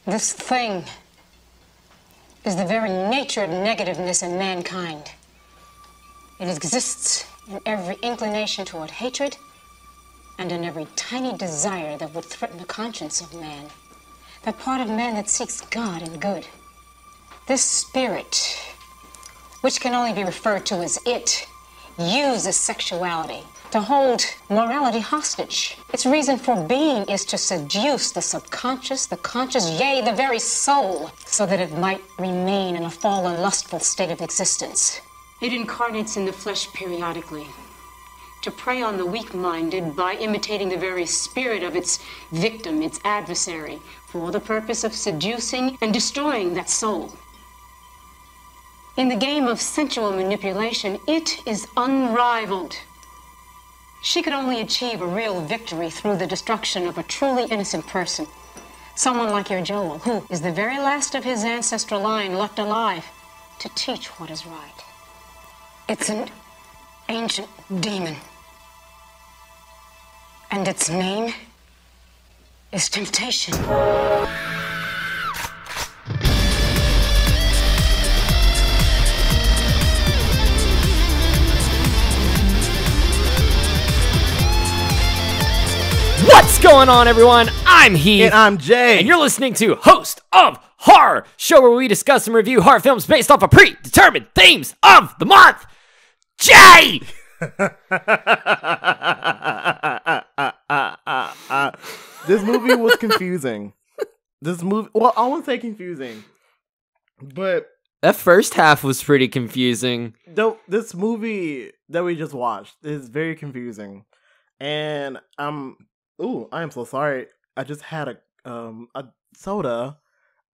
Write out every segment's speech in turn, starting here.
This thing is the very nature of negativeness in mankind. It exists in every inclination toward hatred and in every tiny desire that would threaten the conscience of man. That part of man that seeks God and good. This spirit, which can only be referred to as it, uses sexuality to hold morality hostage. Its reason for being is to seduce the subconscious, the conscious, yea, the very soul, so that it might remain in a fallen, lustful state of existence. It incarnates in the flesh periodically to prey on the weak-minded by imitating the very spirit of its victim, its adversary, for the purpose of seducing and destroying that soul. In the game of sensual manipulation, it is unrivaled. She could only achieve a real victory through the destruction of a truly innocent person. Someone like your Joel, who is the very last of his ancestral line left alive to teach what is right. It's an ancient demon. And its name is temptation. What's going on, everyone? I'm Heath. And I'm Jay. And you're listening to Host of Horror, show where we discuss and review horror films based off of predetermined themes of the month. Jay! This movie was confusing. Well, I won't say confusing, but That first half was pretty confusing. this movie that we just watched is very confusing. And I am so sorry. I just had a soda,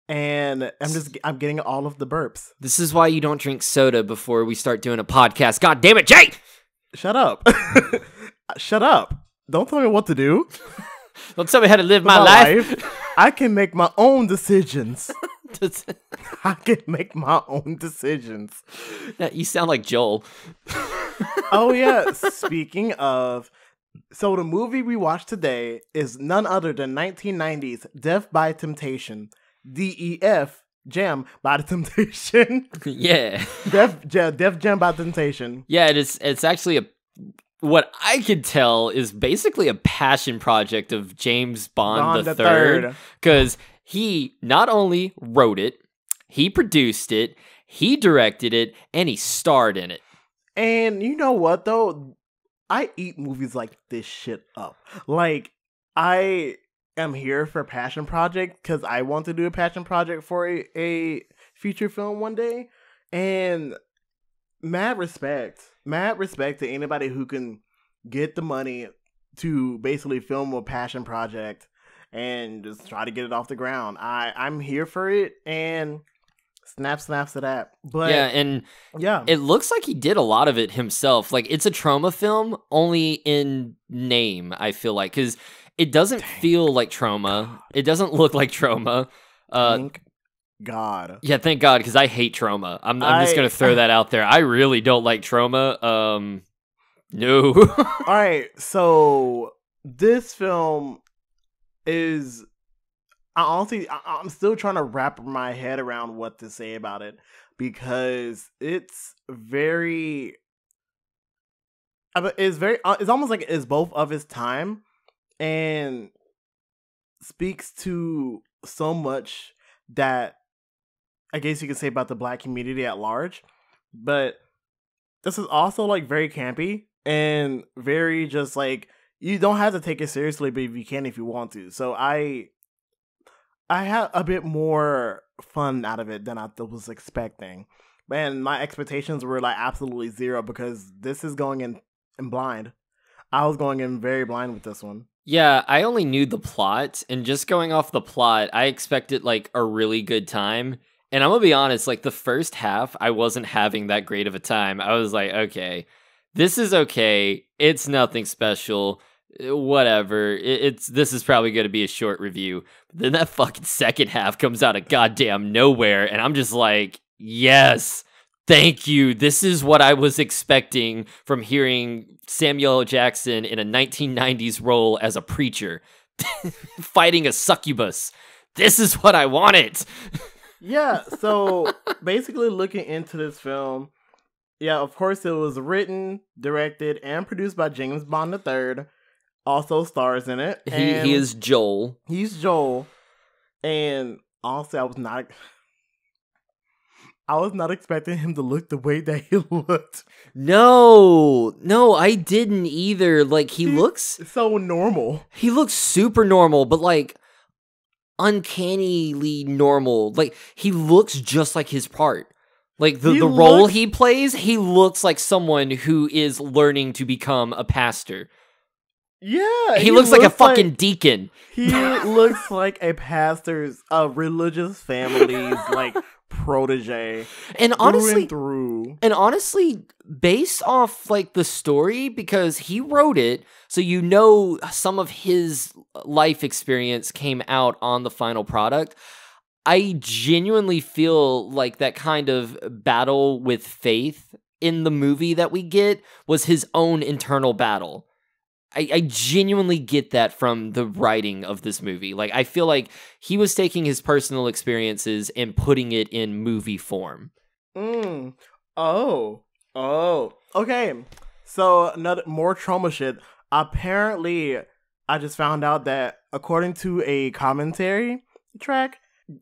and I'm getting all of the burps. This is why you don't drink soda before we start doing a podcast. God damn it, Jay! Shut up. Shut up. Don't tell me what to do. Don't tell me how to live my life. I can make my own decisions. I can make my own decisions. You sound like Joel. Oh, yeah. Speaking of... So the movie we watched today is none other than 1990's Death by Temptation. DEF, Jam by the Temptation. Yeah. Def Jam by Temptation. Yeah, it's actually what I could tell is basically a passion project of James Bond the Third. Because he not only wrote it, he produced it, he directed it, and he starred in it. And you know what, though? I eat movies like this shit up. Like, I am here for a passion project because I want to do a passion project for a feature film one day. And mad respect to anybody who can get the money to basically film a passion project and just try to get it off the ground. I'm here for it, and snaps to that. But yeah, and yeah, it looks like he did a lot of it himself. Like, it's a trauma film only in name, I feel like, because it doesn't feel like trauma. It doesn't look like trauma. Thank God. Yeah, thank God, because I hate trauma. I'm just gonna throw that out there. I really don't like trauma. No. All right, so this film is... I'm still trying to wrap my head around what to say about it, because it's almost like it's both of its time and speaks to so much that I guess you could say about the Black community at large. But this is also like very campy and very just like, you don't have to take it seriously, but you can if you want to. So I had a bit more fun out of it than I was expecting. Man, my expectations were like absolutely zero, because this is going in blind. I was going in very blind with this one. Yeah, I only knew the plot, and just going off the plot, I expected like a really good time. And I'm gonna be honest, like the first half, I wasn't having that great of a time. I was like, okay, this is okay. It's nothing special. Whatever. This is probably going to be a short review. But then that fucking second half comes out of goddamn nowhere, and I'm just like, yes, thank you. This is what I was expecting from hearing Samuel L. Jackson in a 1990s role as a preacher fighting a succubus. This is what I wanted. Yeah, so basically looking into this film, yeah, of course it was written, directed, and produced by James Bond III. Also stars in it. He is Joel. He's Joel. And honestly, I was not expecting him to look the way that he looked. No, I didn't either. Like, he looks so normal. He looks super normal, but like uncannily normal. Like, he looks just like his part. Like, the role he plays, he looks like someone who is learning to become a pastor. Yeah. He looks like a fucking deacon. He looks like a pastor's, religious family's, like, protege. And honestly, through. And honestly, based off, like, the story, because he wrote it, so you know some of his life experience came out on the final product. I genuinely feel like that kind of battle with faith in the movie that we get was his own internal battle. I genuinely get that from the writing of this movie. Like, I feel like he was taking his personal experiences and putting it in movie form. Oh. Okay. So, more trauma shit. Apparently, I just found out that according to a commentary track,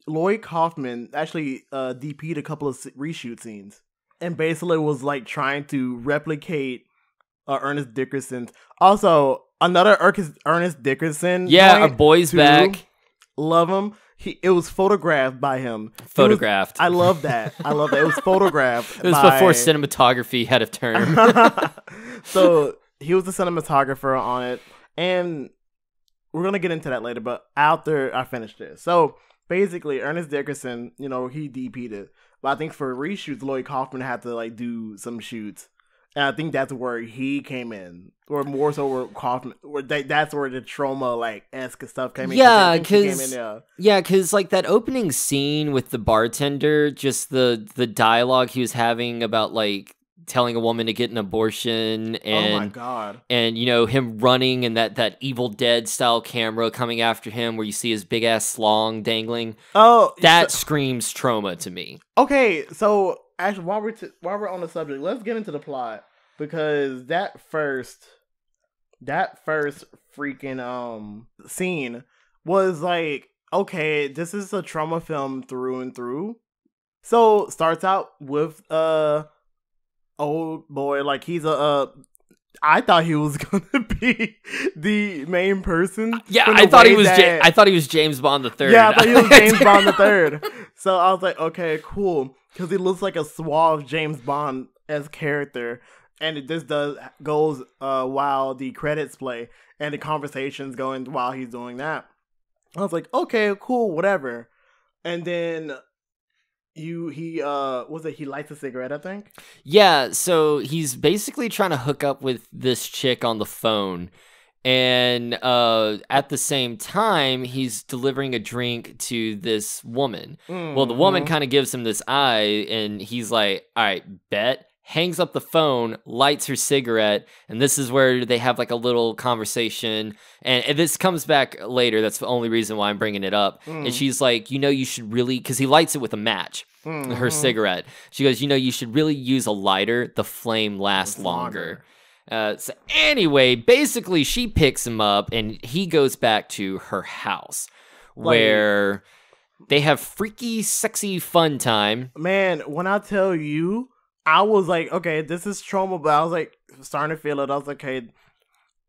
Lloyd Kaufman actually DP'd a couple of reshoot scenes. And basically was, like, trying to replicate Ernest Dickerson's. Also, another Ernest Dickerson. Yeah, our boy's back. Love him. It was photographed by him. Photographed. I love that. It was photographed. It was before cinematography had a term. So he was the cinematographer on it, and we're gonna get into that later. But after I finish this, so basically, Ernest Dickerson, he DP'd it. But I think for reshoots, Lloyd Kaufman had to like do some shoots. And I think that's where he came in, or more so where Kaufman, that's where the trauma like esque stuff came in. Yeah, because like that opening scene with the bartender, just the dialogue he was having about like telling a woman to get an abortion, and oh my god, and him running and that Evil Dead style camera coming after him, where you see his big ass slong dangling. Oh, that screams trauma to me. Okay, so. Actually, while we're on the subject, let's get into the plot, because that first freaking scene was like, okay, this is a trauma film through and through. So starts out with old boy, like he's I thought he was gonna be the main person. Yeah, I thought he was James Bond III. Yeah, I thought he was James Bond III. So I was like, okay, cool. Because he looks like a suave James Bond as character, and it just goes while the credits play and the conversation's going while he's doing that. I was like, okay, cool, whatever. And then he lights a cigarette, I think. Yeah, so he's basically trying to hook up with this chick on the phone. And at the same time, he's delivering a drink to this woman. Mm-hmm. Well, the woman kind of gives him this eye, and he's like, all right, bet. Hangs up the phone, lights her cigarette, and this is where they have like a little conversation. And this comes back later. That's the only reason why I'm bringing it up. And she's like, you should really, because he lights it with a match, her cigarette. She goes, you should really use a lighter. The flame lasts longer. So anyway, basically she picks him up and he goes back to her house where they have freaky, sexy fun time. Man, when I tell you, I was like, okay, this is trauma, but I was like starting to feel it. I was like, okay,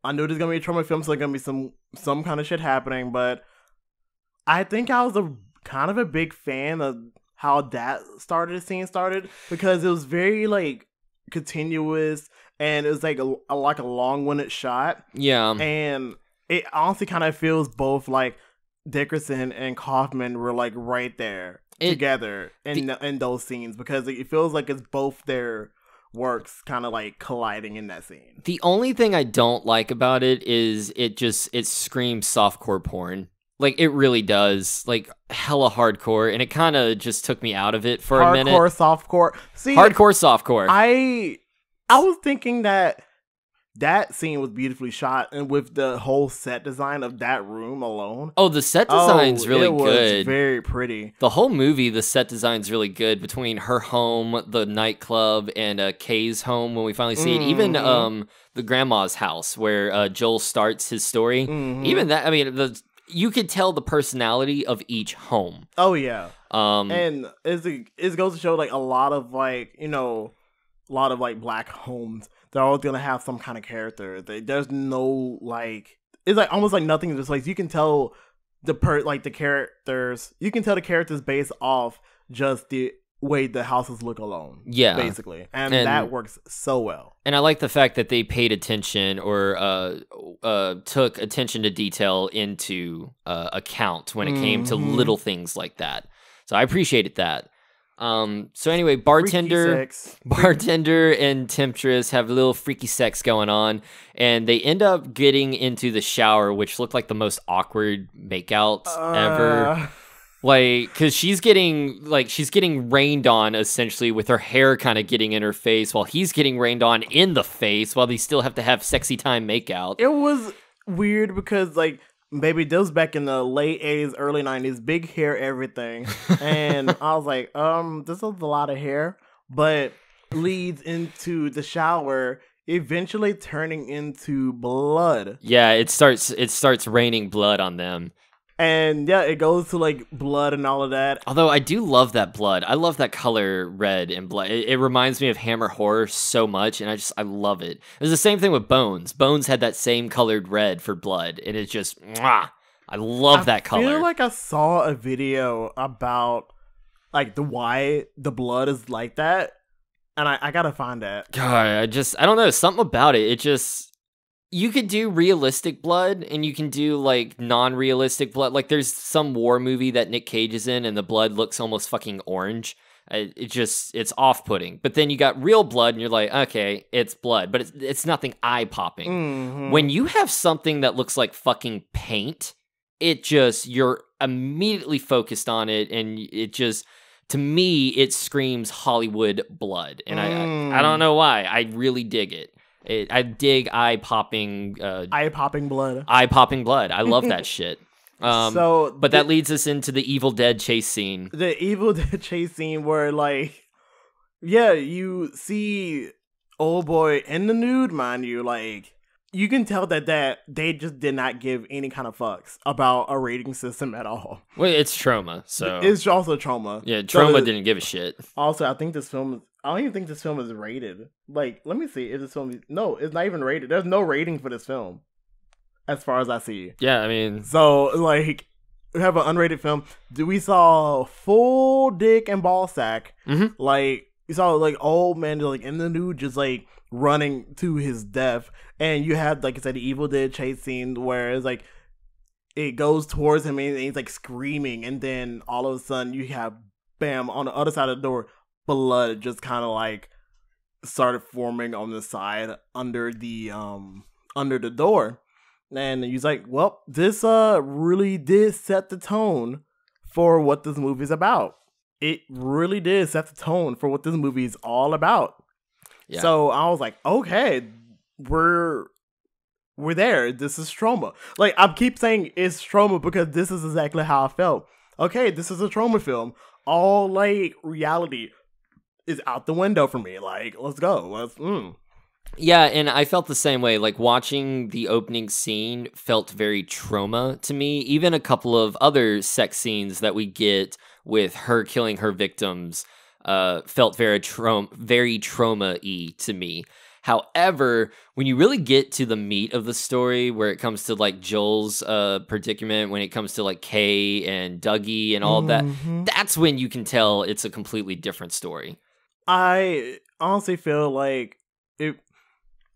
I knew there's gonna be a trauma film, so there's gonna be some kind of shit happening, but I think I was kind of a big fan of how that scene started, because it was very like continuous. And it was like a long-winded shot. Yeah. And it honestly kind of feels both like Dickerson and Kaufman were like right there together in those scenes, because it feels like it's both their works kind of like colliding in that scene. The only thing I don't like about it is it screams softcore porn. Like, it really does. Like, hella hardcore. And it kind of just took me out of it for a minute. Hardcore, softcore. See, hardcore, softcore. I was thinking that that scene was beautifully shot, and with the whole set design of that room alone. Oh, the set design's really good. Very pretty. The whole movie, the set design's really good between her home, the nightclub, and Kay's home when we finally see it. Even the grandma's house where Joel starts his story. Even that, I mean, you could tell the personality of each home. Oh yeah. And it goes to show like a lot of like, you know, a lot of like black homes, they're always gonna have some kind of character. There's no like, it's like almost like nothing in this place. You can tell the characters. You can tell the characters based off just the way the houses look alone. Yeah, basically, and that works so well. And I like the fact that they paid attention or took attention to detail into account when it came to little things like that. So I appreciated that. So anyway, bartender and temptress have a little freaky sex going on, and they end up getting into the shower, which looked like the most awkward makeout ever. Like, cause she's getting rained on essentially with her hair kind of getting in her face while he's getting rained on in the face while they still have to have sexy time makeout. It was weird because like, baby, those back in the late 80s, early 90s, big hair, everything. And I was like, this is a lot of hair, but leads into the shower, eventually turning into blood. Yeah, it starts raining blood on them. And yeah, it goes to like blood and all of that. Although I do love that blood. I love that color red and blood. It reminds me of Hammer Horror so much, and I love it. It was the same thing with Bones. Bones had that same colored red for blood, and it's just, mwah, I love that color. I feel like I saw a video about like why the blood is like that, and I gotta find that. God, I don't know, something about it. It just, you could do realistic blood and you can do like non-realistic blood. Like there's some war movie that Nick Cage is in and the blood looks almost fucking orange. It's off-putting. But then you got real blood and you're like, okay, it's blood, but it's nothing eye-popping. When you have something that looks like fucking paint, you're immediately focused on it, and it just, to me, it screams Hollywood blood. And I don't know why. I really dig it. I dig eye-popping blood. Eye-popping blood. I love that shit. But that leads us into the Evil Dead chase scene. The Evil Dead chase scene where, like, yeah, you see old boy in the nude, mind you. Like, you can tell that they just did not give any kind of fucks about a rating system at all. Well, it's trauma, so it's also trauma. Yeah, trauma didn't give a shit. Also, I don't even think this film is rated. Like, let me see if this film no, it's not even rated. There's no rating for this film, as far as I see. Yeah, I mean, so like, we have an unrated film. We saw full dick and ball sack. Like, you saw like old man like in the nude, just like running to his death. And you have, like I said, the Evil Dead chase scene where it's like it goes towards him and he's like screaming, and then all of a sudden you have bam on the other side of the door, blood just kind of like started forming on the side under the door. And he's like, well, this really did set the tone for what this movie is about. It really did set the tone for what this movie is all about. Yeah. So I was like, okay, we're there. This is trauma. Like, I keep saying it's trauma because this is exactly how I felt. Okay, this is a trauma film. All like reality is out the window for me. Like, let's go. Yeah, and I felt the same way. Like, watching the opening scene felt very trauma to me. Even a couple of other sex scenes that we get with her killing her victims felt very trauma-y to me. However, when you really get to the meat of the story, where it comes to like Joel's predicament, when it comes to like Kay and Dougie and all that, that's when you can tell it's a completely different story. I honestly feel like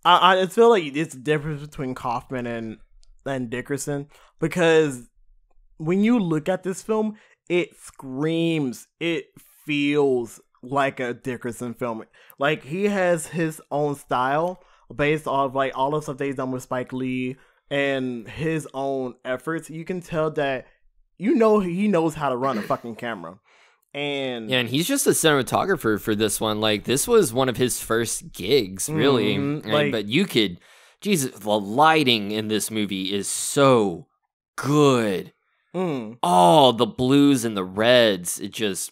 I feel like it's the difference between Kaufman and Dickerson, because when you look at this film, it screams, it feels like a Dickerson film. Like, he has his own style based off like all the stuff that he's done with Spike Lee and his own efforts. You can tell that, he knows how to run a fucking camera. And he's just a cinematographer for this one. Like, this was one of his first gigs, really. Like, but you could Jesus, the lighting in this movie is so good. Oh, the blues and the reds. It just...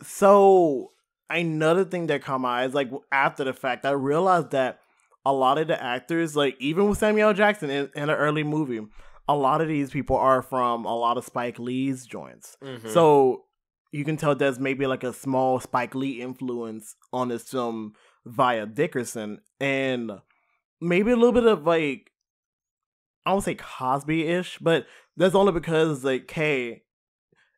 So, another thing that caught my eyes, like, after the fact, I realized that a lot of the actors, like, even with Samuel L. Jackson in an early movie, a lot of these people are from a lot of Spike Lee's joints. So, you can tell there's maybe, like, a small Spike Lee influence on this film via Dickerson. And maybe a little bit of, like, I won't say Cosby-ish, but that's only because, like, Kay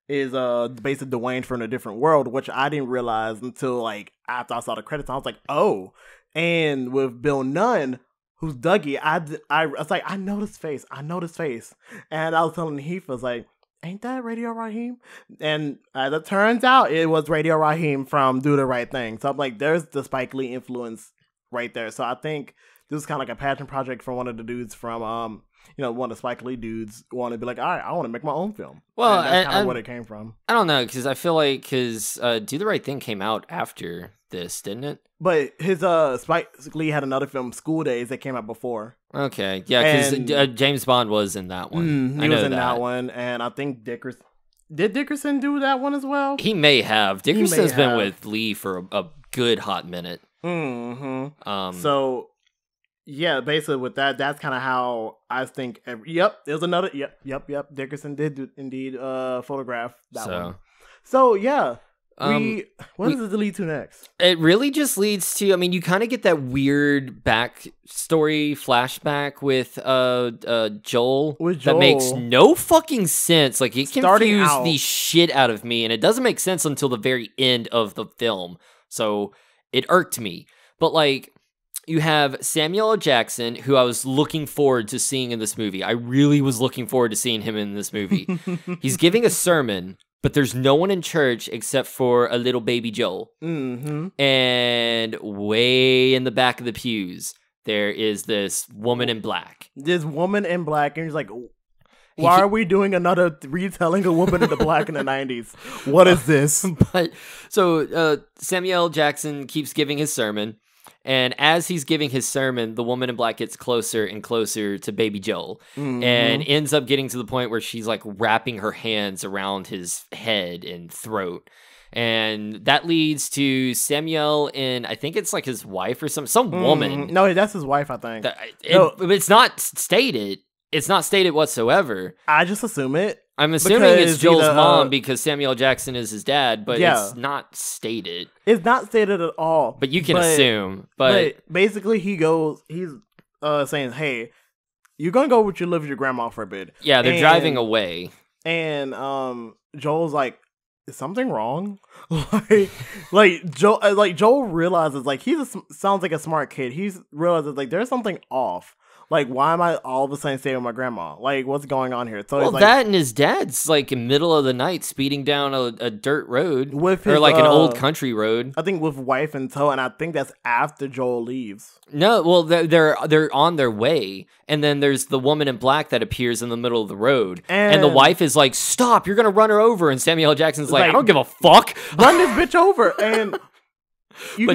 is basically Dwayne from a different world, which I didn't realize until, like, after I saw the credits. I was like, oh. And with Bill Nunn, who's Dougie, I was like, I know this face. And I was telling Heath, I was like, ain't that Radio Raheem? And as it turns out, it was Radio Raheem from Do the Right Thing. So I'm like, there's the Spike Lee influence right there. So I think this is kind of like a passion project for one of the dudes from one of the Spike Lee dudes want to be like, all right, I want to make my own film. Well, and that's kind of what it came from. I don't know, because I feel like Do the Right Thing came out after this, didn't it? But his Spike Lee had another film, School Days, that came out before. Okay, yeah, because James Bond was in that one. He was in that one, and I think Dickerson. Did Dickerson do that one as well? He may have. Dickerson's been with Lee for a good hot minute. So, yeah, basically with that, that's kind of how I think. There's another. Yep. Dickerson did indeed photograph that one. So yeah. What does it lead to next? It really just leads to, I mean, you kind of get that weird backstory flashback with Joel that makes no fucking sense. Like, it confused the shit out of me, and it doesn't make sense until the very end of the film. So it irked me. But, like, you have Samuel L. Jackson, who I was looking forward to seeing in this movie. I really was looking forward to seeing him in this movie. He's giving a sermon, but there's no one in church except for a little baby Joel. And way in the back of the pews, there is this woman in black. And he's like, why are we doing another retelling of Woman in the Black in the 90s? What is this? So Samuel L. Jackson keeps giving his sermon. And as he's giving his sermon, the woman in black gets closer and closer to baby Joel and ends up getting to the point where she's like wrapping her hands around his head and throat. And that leads to Samuel and I think it's like his wife or some woman. No, that's his wife, I think. It's not stated. It's not stated whatsoever. I just assume it. I'm assuming it's Joel's mom because Samuel Jackson is his dad, but it's not stated. It's not stated at all. But you can assume. But basically, he's saying, hey, you're going to go live with your grandma for a bit. Yeah, they're driving away. And Joel's like, is something wrong? Joel realizes, like, sounds like a smart kid. He realizes, like, there's something off. Like, why am I all of a sudden staying with my grandma? Like, what's going on here? So that and his dad's, like, in the middle of the night speeding down a dirt road. With an old country road. I think with wife in tow, and I think that's after Joel leaves. No, well, they're on their way, and then there's the woman in black that appears in the middle of the road. And the wife is like, stop, you're gonna run her over. And Samuel L. Jackson's like, I don't give a fuck. Run this bitch over. And it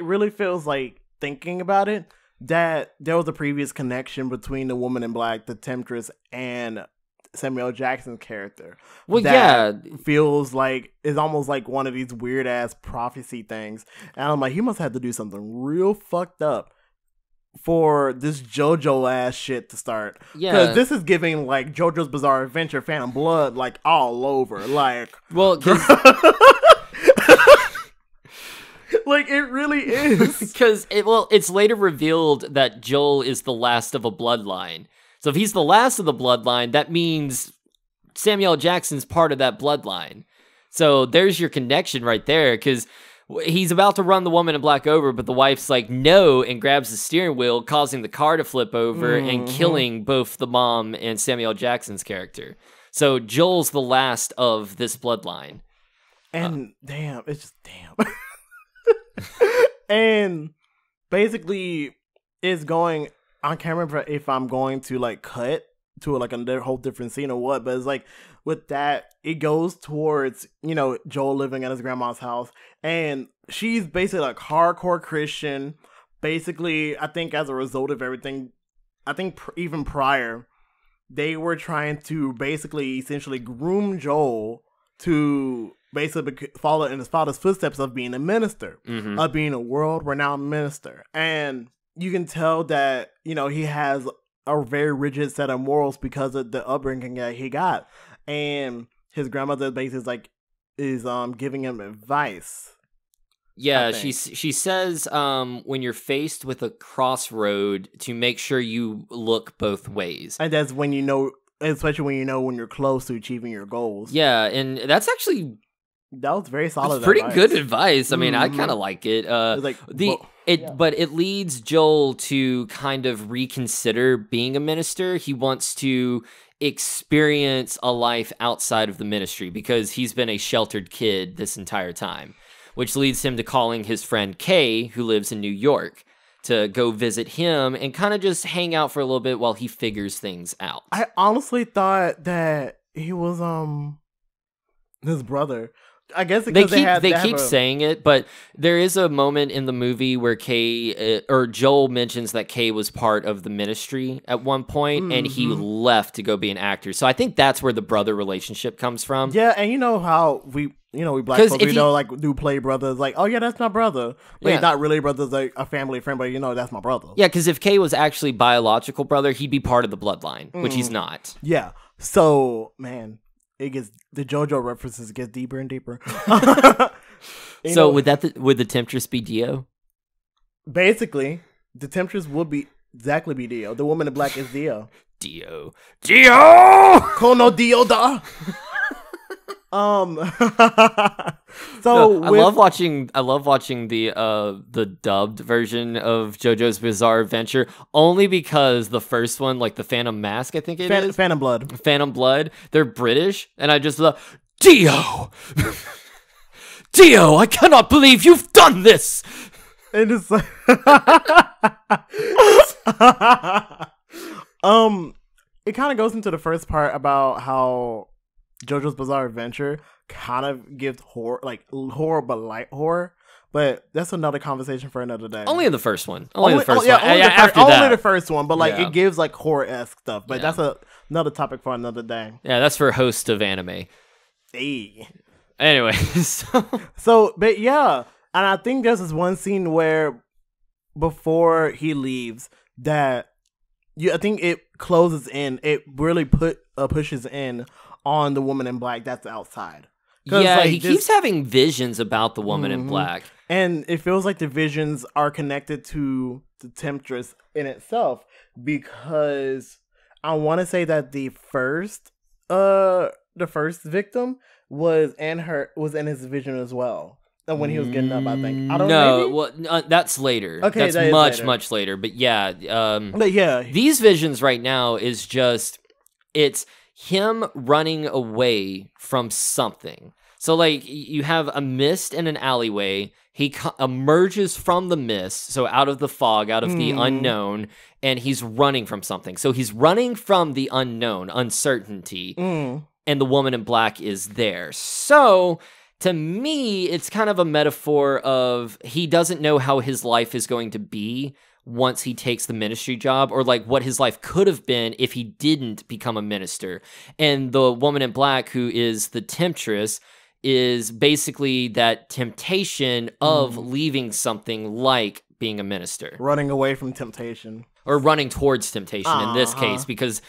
really feels like, thinking about it, that there was a previous connection between the woman in black, the temptress, and Samuel L. Jackson's character. Well, feels like it's almost like one of these weird ass prophecy things. And I'm like, he must have to do something real fucked up for this JoJo ass shit to start. Yeah, because this is giving like JoJo's Bizarre Adventure, Phantom Blood, like all over. Like, well. Like, it really is. Because, it's later revealed that Joel is the last of a bloodline. So if he's the last of the bloodline, that means Samuel L. Jackson's part of that bloodline. So there's your connection right there, because he's about to run the woman in black over, but the wife's like, no, and grabs the steering wheel, causing the car to flip over and killing both the mom and Samuel L. Jackson's character. So Joel's the last of this bloodline. And it's just damn. And basically it's going, I can't remember if I'm going to like cut to like a whole different scene or what, but it's like with that, it goes towards, Joel living at his grandma's house, and she's basically like hardcore Christian, basically, I think as a result of everything, I think even prior, they were trying to basically essentially groom Joel to basically follow in his father's footsteps of being a minister, of being a world-renowned minister. And you can tell that, he has a very rigid set of morals because of the upbringing that he got. And his grandmother basically is giving him advice. Yeah, she says when you're faced with a crossroad to make sure you look both ways. And that's when especially when you're close to achieving your goals. Yeah, and that's actually... That was very solid. It's pretty good advice. I mean, I kind of like it. But it leads Joel to kind of reconsider being a minister. He wants to experience a life outside of the ministry because he's been a sheltered kid this entire time, which leads him to calling his friend Kay, who lives in New York, to go visit him and kind of just hang out for a little bit while he figures things out. I honestly thought that he was his brother. I guess because they keep saying it, but there is a moment in the movie where Joel mentions that Kay was part of the ministry at one point, and he left to go be an actor. So I think that's where the brother relationship comes from. Yeah, and you know how we black folks, do play brothers, oh yeah, that's my brother. But he's not really brothers, like a family friend, but that's my brother. Yeah, because if Kay was actually biological brother, he'd be part of the bloodline, which he's not. Yeah, so man. The JoJo references get deeper and deeper. Would the Temptress be Dio? Basically, the Temptress would be Dio. The woman in black is Dio. Dio. Kono Dio da. So I love watching the dubbed version of JoJo's Bizarre Adventure only because the first one, like the Phantom Mask, I think it is Phantom Blood. They're British, and I just love Dio. Dio, I cannot believe you've done this. And it's like, it kind of goes into the first part about how JoJo's Bizarre Adventure kind of gives horror, but light horror. But that's another conversation for another day. Only in the first one. Only the first one. But it gives horror-esque stuff. But that's another topic for another day. Yeah, that's for host of anime. Hey. Anyway, but yeah, and I think there's this one scene where before he leaves that I think it closes in. It really pushes in on the woman in black that's outside. Yeah, he keeps having visions about the woman in black. And it feels like the visions are connected to the Temptress in itself, because I want to say that the first victim was in his vision as well. When he was getting up, I think. I don't know. Well, that's later. Okay, that's much later. But yeah, these visions right now is just it's him running away from something. So you have a mist in an alleyway. He emerges from the mist, so out of the fog, out of the unknown, and he's running from something. So he's running from the unknown, uncertainty, and the woman in black is there. So to me, it's kind of a metaphor of he doesn't know how his life is going to be once he takes the ministry job, or what his life could have been if he didn't become a minister. And the woman in black, who is the Temptress, is basically that temptation of leaving something like being a minister. Running away from temptation. Or running towards temptation in this case, because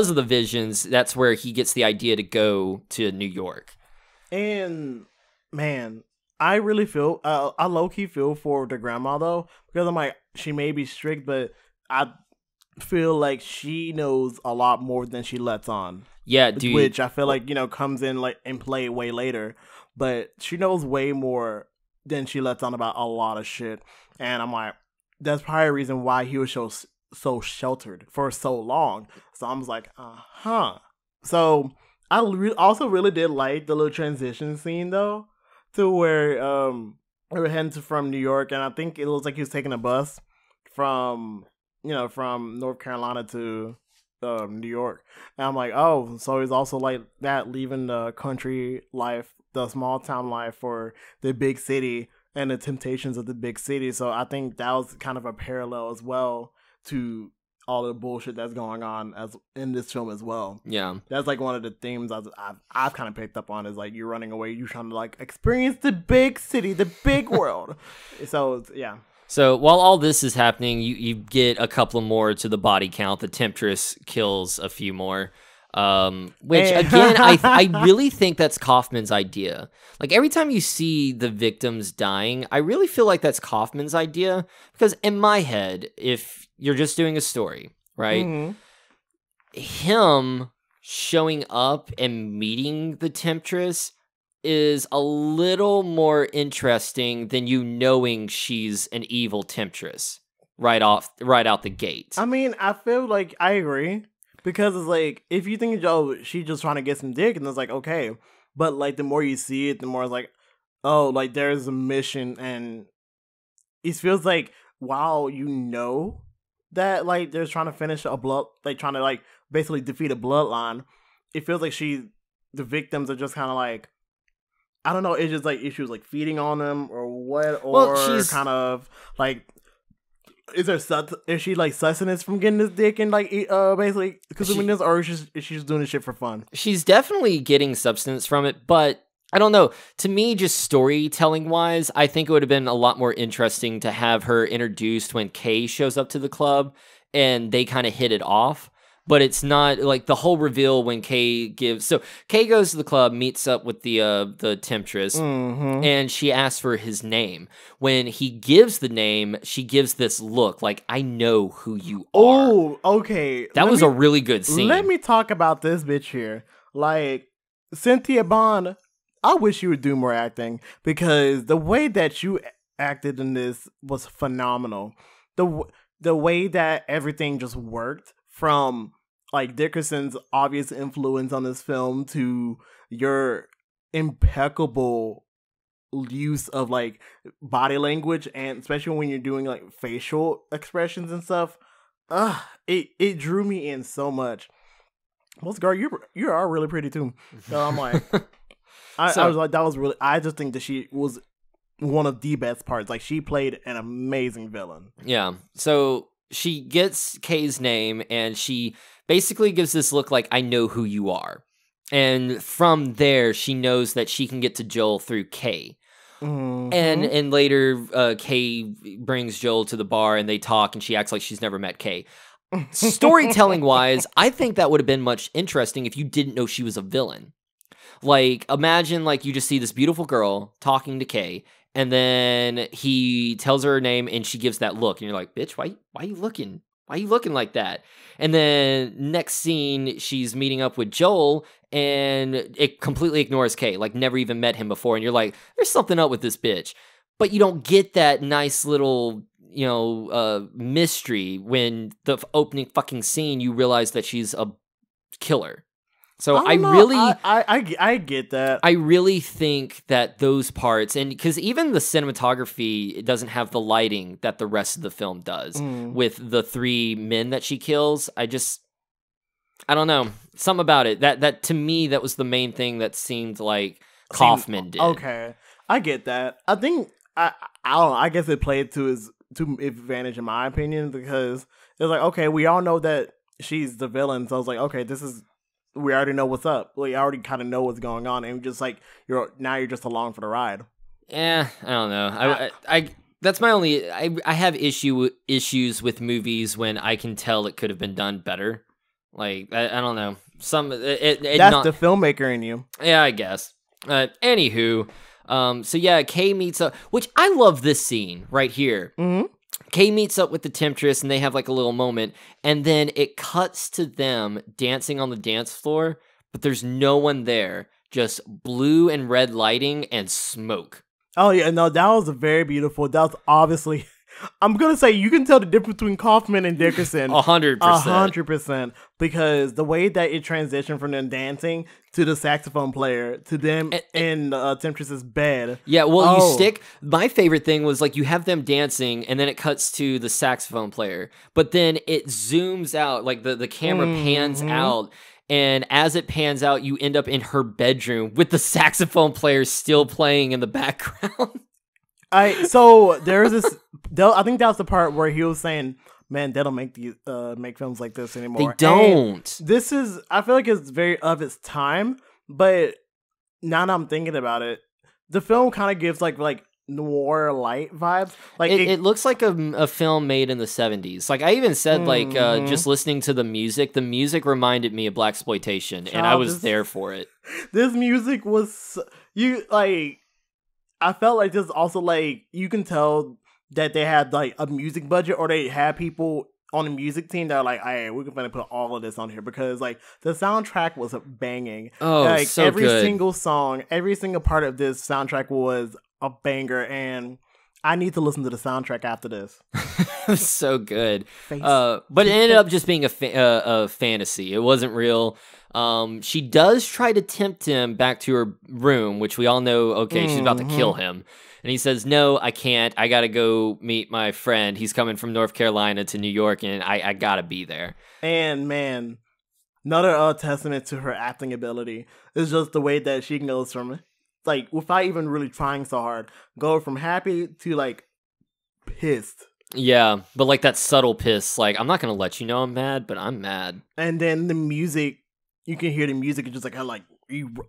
of the visions, that's where he gets the idea to go to New York. And, man, I really feel, I low-key feel for the grandma, though, because I'm like, she may be strict, but I feel like she knows a lot more than she lets on. Yeah, which I feel like, comes in in play way later. But she knows way more than she lets on about a lot of shit. And I'm like, that's probably a reason why he was so sheltered for so long. So I was like, So I also really did like the little transition scene, though, to where we were heading from New York. And I think it looks like he was taking a bus from North Carolina to New York. And I'm like, oh, so he's also like that, leaving the country life, the small town life for the big city, and the temptations of the big city. So I think that was kind of a parallel as well to all the bullshit that's going on as in this film as well. Yeah, that's like one of the themes I've kind of picked up on is like you're running away, you're trying to like experience the big city, the big world. So yeah. So while all this is happening, you get a couple more to the body count. The Temptress kills a few more. Which again, I really think that's Kaufman's idea. Like every time you see the victims dying, I really feel like that's Kaufman's idea, because in my head, if you're just doing a story, right? Mm-hmm. Him showing up and meeting the Temptress is a little more interesting than you knowing she's an evil Temptress right out the gate. I mean, I feel like I agree. Because it's like, if you think, she's just trying to get some dick, and it's like, okay. But, like, the more you see it, the more it's like, oh, like, there's a mission, and it feels like, wow, you know that, like, they're trying to finish trying to, like, basically defeat a bloodline. It feels like the victims are just kind of like, I don't know, it's just like issues like feeding on them, or what, or she's kind of, like... Is she like sustenance from getting this dick and like basically consuming this, or is she just doing this shit for fun? She's definitely getting substance from it, but I don't know. To me, just storytelling wise, I think it would have been a lot more interesting to have her introduced when Kay shows up to the club and they kind of hit it off. But it's not like the whole reveal when Kay gives. So Kay goes to the club, meets up with the Temptress, mm-hmm. and she asks for his name. When he gives the name, she gives this look like, I know who you are. Oh, okay. That was a really good scene. Let me talk about this bitch here. Like, Cynthia Bond, I wish you would do more acting, because the way that you acted in this was phenomenal. The way that everything just worked, from like Dickerson's obvious influence on this film to your impeccable use of like body language, and especially when you're doing like facial expressions and stuff, it drew me in so much. Well, girl, you are really pretty too. So I'm like, I was like, that was really. I just think that she was one of the best parts. Like, she played an amazing villain. Yeah. So she gets Kay's name, and she basically gives this look like, I know who you are. And from there, she knows that she can get to Joel through Kay. Mm-hmm. And later, Kay brings Joel to the bar, and they talk, and she acts like she's never met Kay. Storytelling-wise, I think that would have been much interesting if you didn't know she was a villain. Like, imagine, like, you just see this beautiful girl talking to Kay, and then he tells her name, and she gives that look, and you're like, bitch, why are you looking? Why are you looking like that? And then next scene, she's meeting up with Joel, and it completely ignores Kay, like never even met him before, and you're like, there's something up with this bitch. But you don't get that nice little, mystery when the opening fucking scene, you realize that she's a killer. So I get that. I really think that those parts, and because even the cinematography, it doesn't have the lighting that the rest of the film does with the 3 men that she kills. I don't know, something about it that to me, that was the main thing that seemed like Kaufman did. Okay, I get that. I think I don't know. I guess it played to his advantage in my opinion, because it's like, okay, we all know that she's the villain, so I was like, okay, we already know what's up. We already kind of know what's going on, and just like you're just along for the ride. Yeah, I don't know. I that's my only. I have issues with movies when I can tell it could have been done better. Like I don't know. That's the filmmaker in you. Yeah, I guess. Anywho, so yeah, Kay meets up, which I love this scene right here. Mm-hmm. Kay meets up with the Temptress, and they have like a little moment, and then it cuts to them dancing on the dance floor, but there's no one there, just blue and red lighting and smoke. Oh yeah, no, that was very beautiful. That was obviously, I'm gonna say, you can tell the difference between Kaufman and Dickerson 100%. 100%, because the way that it transitioned from them dancing to the saxophone player to them in the Temptress's bed. Yeah, well, my favorite thing was like you have them dancing, and then it cuts to the saxophone player, but then it zooms out, like the camera pans out, and as it pans out, you end up in her bedroom with the saxophone player still playing in the background. So there's this. I think that was the part where he was saying, "Man, they don't make films like this anymore." They don't. And this is. I feel like it's very of its time, but now that I'm thinking about it, the film kind of gives like noir light vibes. Like it looks like a film made in the 70s. Like I even said, just listening to the music reminded me of blaxploitation, and I was there for it. This music was I felt like this also like you can tell that they had like a music budget, or they had people on the music team that are like, "Hey, we're gonna put all of this on here," because like the soundtrack was banging. Oh, like so every good. single song, every single part of this soundtrack was a banger, and I need to listen to the soundtrack after this. It was so good. But it ended up just being a fantasy. It wasn't real. She does try to tempt him back to her room, which we all know, okay, she's about to kill him. And he says, "No, I can't. I got to go meet my friend. He's coming from North Carolina to New York, and I got to be there." And man, another testament to her acting ability is just the way that she goes from, like, without even really trying so hard, go from happy to, like, pissed. Yeah, but, like, that subtle piss. Like, I'm not going to let you know I'm mad, but I'm mad. And then the music, you can hear the music, it just, like, kind of, like,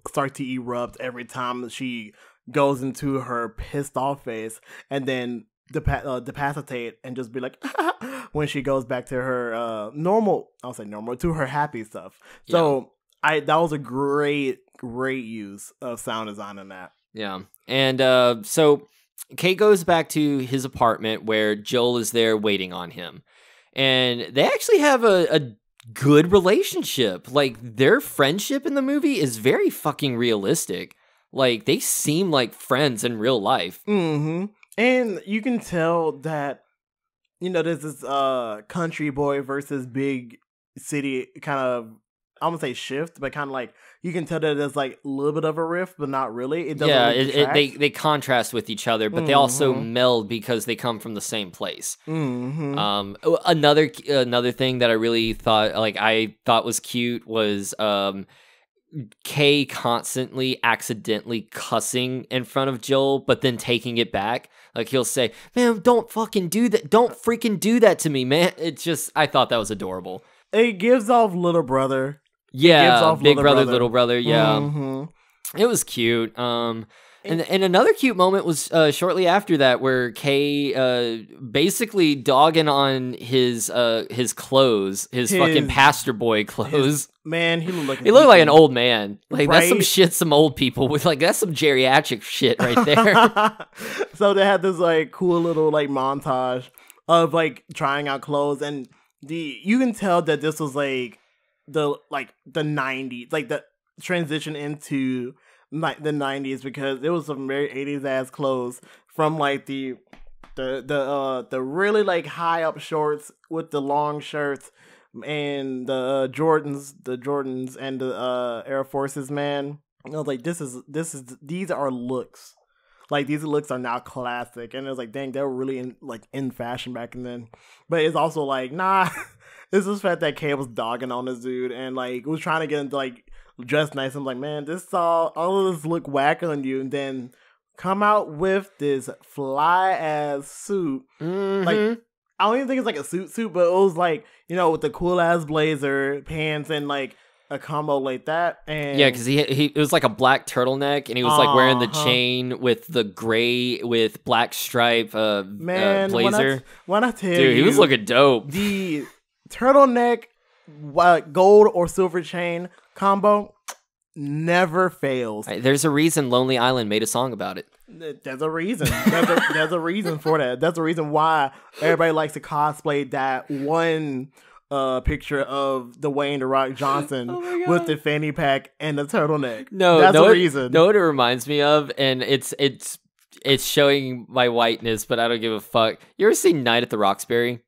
start to erupt every time she goes into her pissed off face, and then depacitate and just be like when she goes back to her to her happy stuff. Yeah. So that was a great use of sound design in that. Yeah. And so Kay goes back to his apartment where Joel is there waiting on him, and they actually have a good relationship. Like, their friendship in the movie is very fucking realistic. Like, they seem like friends in real life. Mm-hmm. And you can tell that, there's this country boy versus big city kind of, I'm going to say shift, but kind of like, you can tell that there's like a little bit of a rift, but not really. It doesn't they contrast with each other, but they also meld because they come from the same place. Mm-hmm. Another thing that I really thought was cute was Kay constantly accidentally cussing in front of Joel, but then taking it back. Like, he'll say, "Man, don't fucking do that. Don't freaking do that to me, man." It's just, I thought that was adorable. It gives off little brother. Yeah, big brother, little brother. Yeah. Mm-hmm. It was cute. And another cute moment was shortly after that, where Kay basically dogging on his clothes, his fucking pastor boy clothes. Man, he looked like an old man. Like, right? That's some shit some old people with. Like, that's some geriatric shit right there. So they had this like cool little like montage of like trying out clothes, and you can tell that this was like the 90s, like the transition into like the 90s, because it was some very 80s ass clothes, from like the really like high up shorts with the long shirts, and the Jordans and the Air Forces, man. I was like, these are looks. Like, these looks are now classic, and it was like, dang, they were really in fashion back then. But it's also like, nah, this is the fact that Kay was dogging on this dude and like was trying to get him to like dress nice. I'm like, man, all of this look whack on you, and then come out with this fly ass suit. Mm-hmm. Like, I don't even think it's like a suit, but it was like, with the cool ass blazer, pants, and like a combo like that. And yeah, because he it was like a black turtleneck, and he was like wearing the chain with the gray with black stripe blazer. When I tell you, dude, he was looking dope. The turtleneck, gold or silver chain combo never fails. There's a reason Lonely Island made a song about it. There's a reason. There's a reason for that. That's the reason why everybody likes to cosplay that one picture of Dwayne "The Rock" Johnson with the fanny pack and the turtleneck. That's the reason. Know what it reminds me of? And it's showing my whiteness, but I don't give a fuck. You ever seen Night at the Roxbury?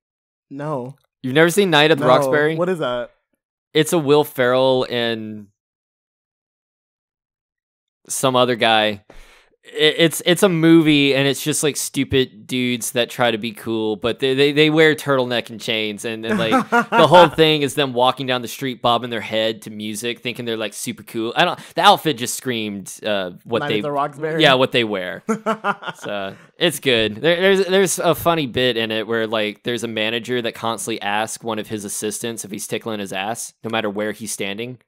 No. You've never seen Night at the Roxbury? What is that? It's a Will Ferrell and some other guy. it's a movie, and it's just like stupid dudes that try to be cool, but they wear turtleneck and chains, and like the whole thing is them walking down the street bobbing their head to music, thinking they're like super cool. The outfit just screamed what Night they at the Roxbury? yeah, what they wear. So it's good. There's a funny bit in it where like there's a manager that constantly asks one of his assistants if he's tickling his ass, no matter where he's standing.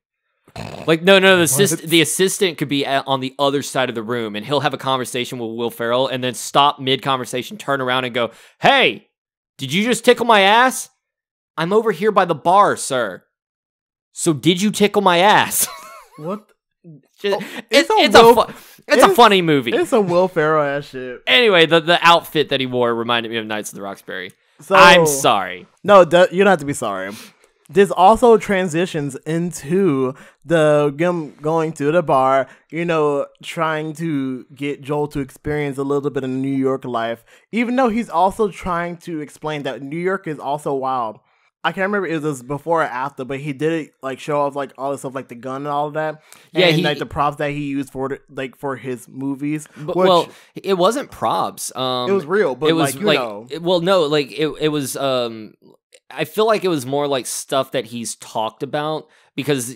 Like no, the assistant could be on the other side of the room, and he'll have a conversation with Will Ferrell, and then stop mid conversation, turn around, and go, "Hey, did you just tickle my ass? I'm over here by the bar, sir. So did you tickle my ass?" What? It's a funny movie. It's a Will Ferrell ass shit. Anyway, the outfit that he wore reminded me of Knights of the Roxbury. So, I'm sorry. No, you don't have to be sorry. This also transitions into them going to the bar, trying to get Joel to experience a little bit of New York life, even though he's also trying to explain that New York is also wild. I can't remember if it was before or after, but he did it like show off like all the stuff like the gun and all of that. Yeah, and like the props that he used for his movies. Well, it wasn't props. It was real, but it was it was. I feel like it was more like stuff that he's talked about, because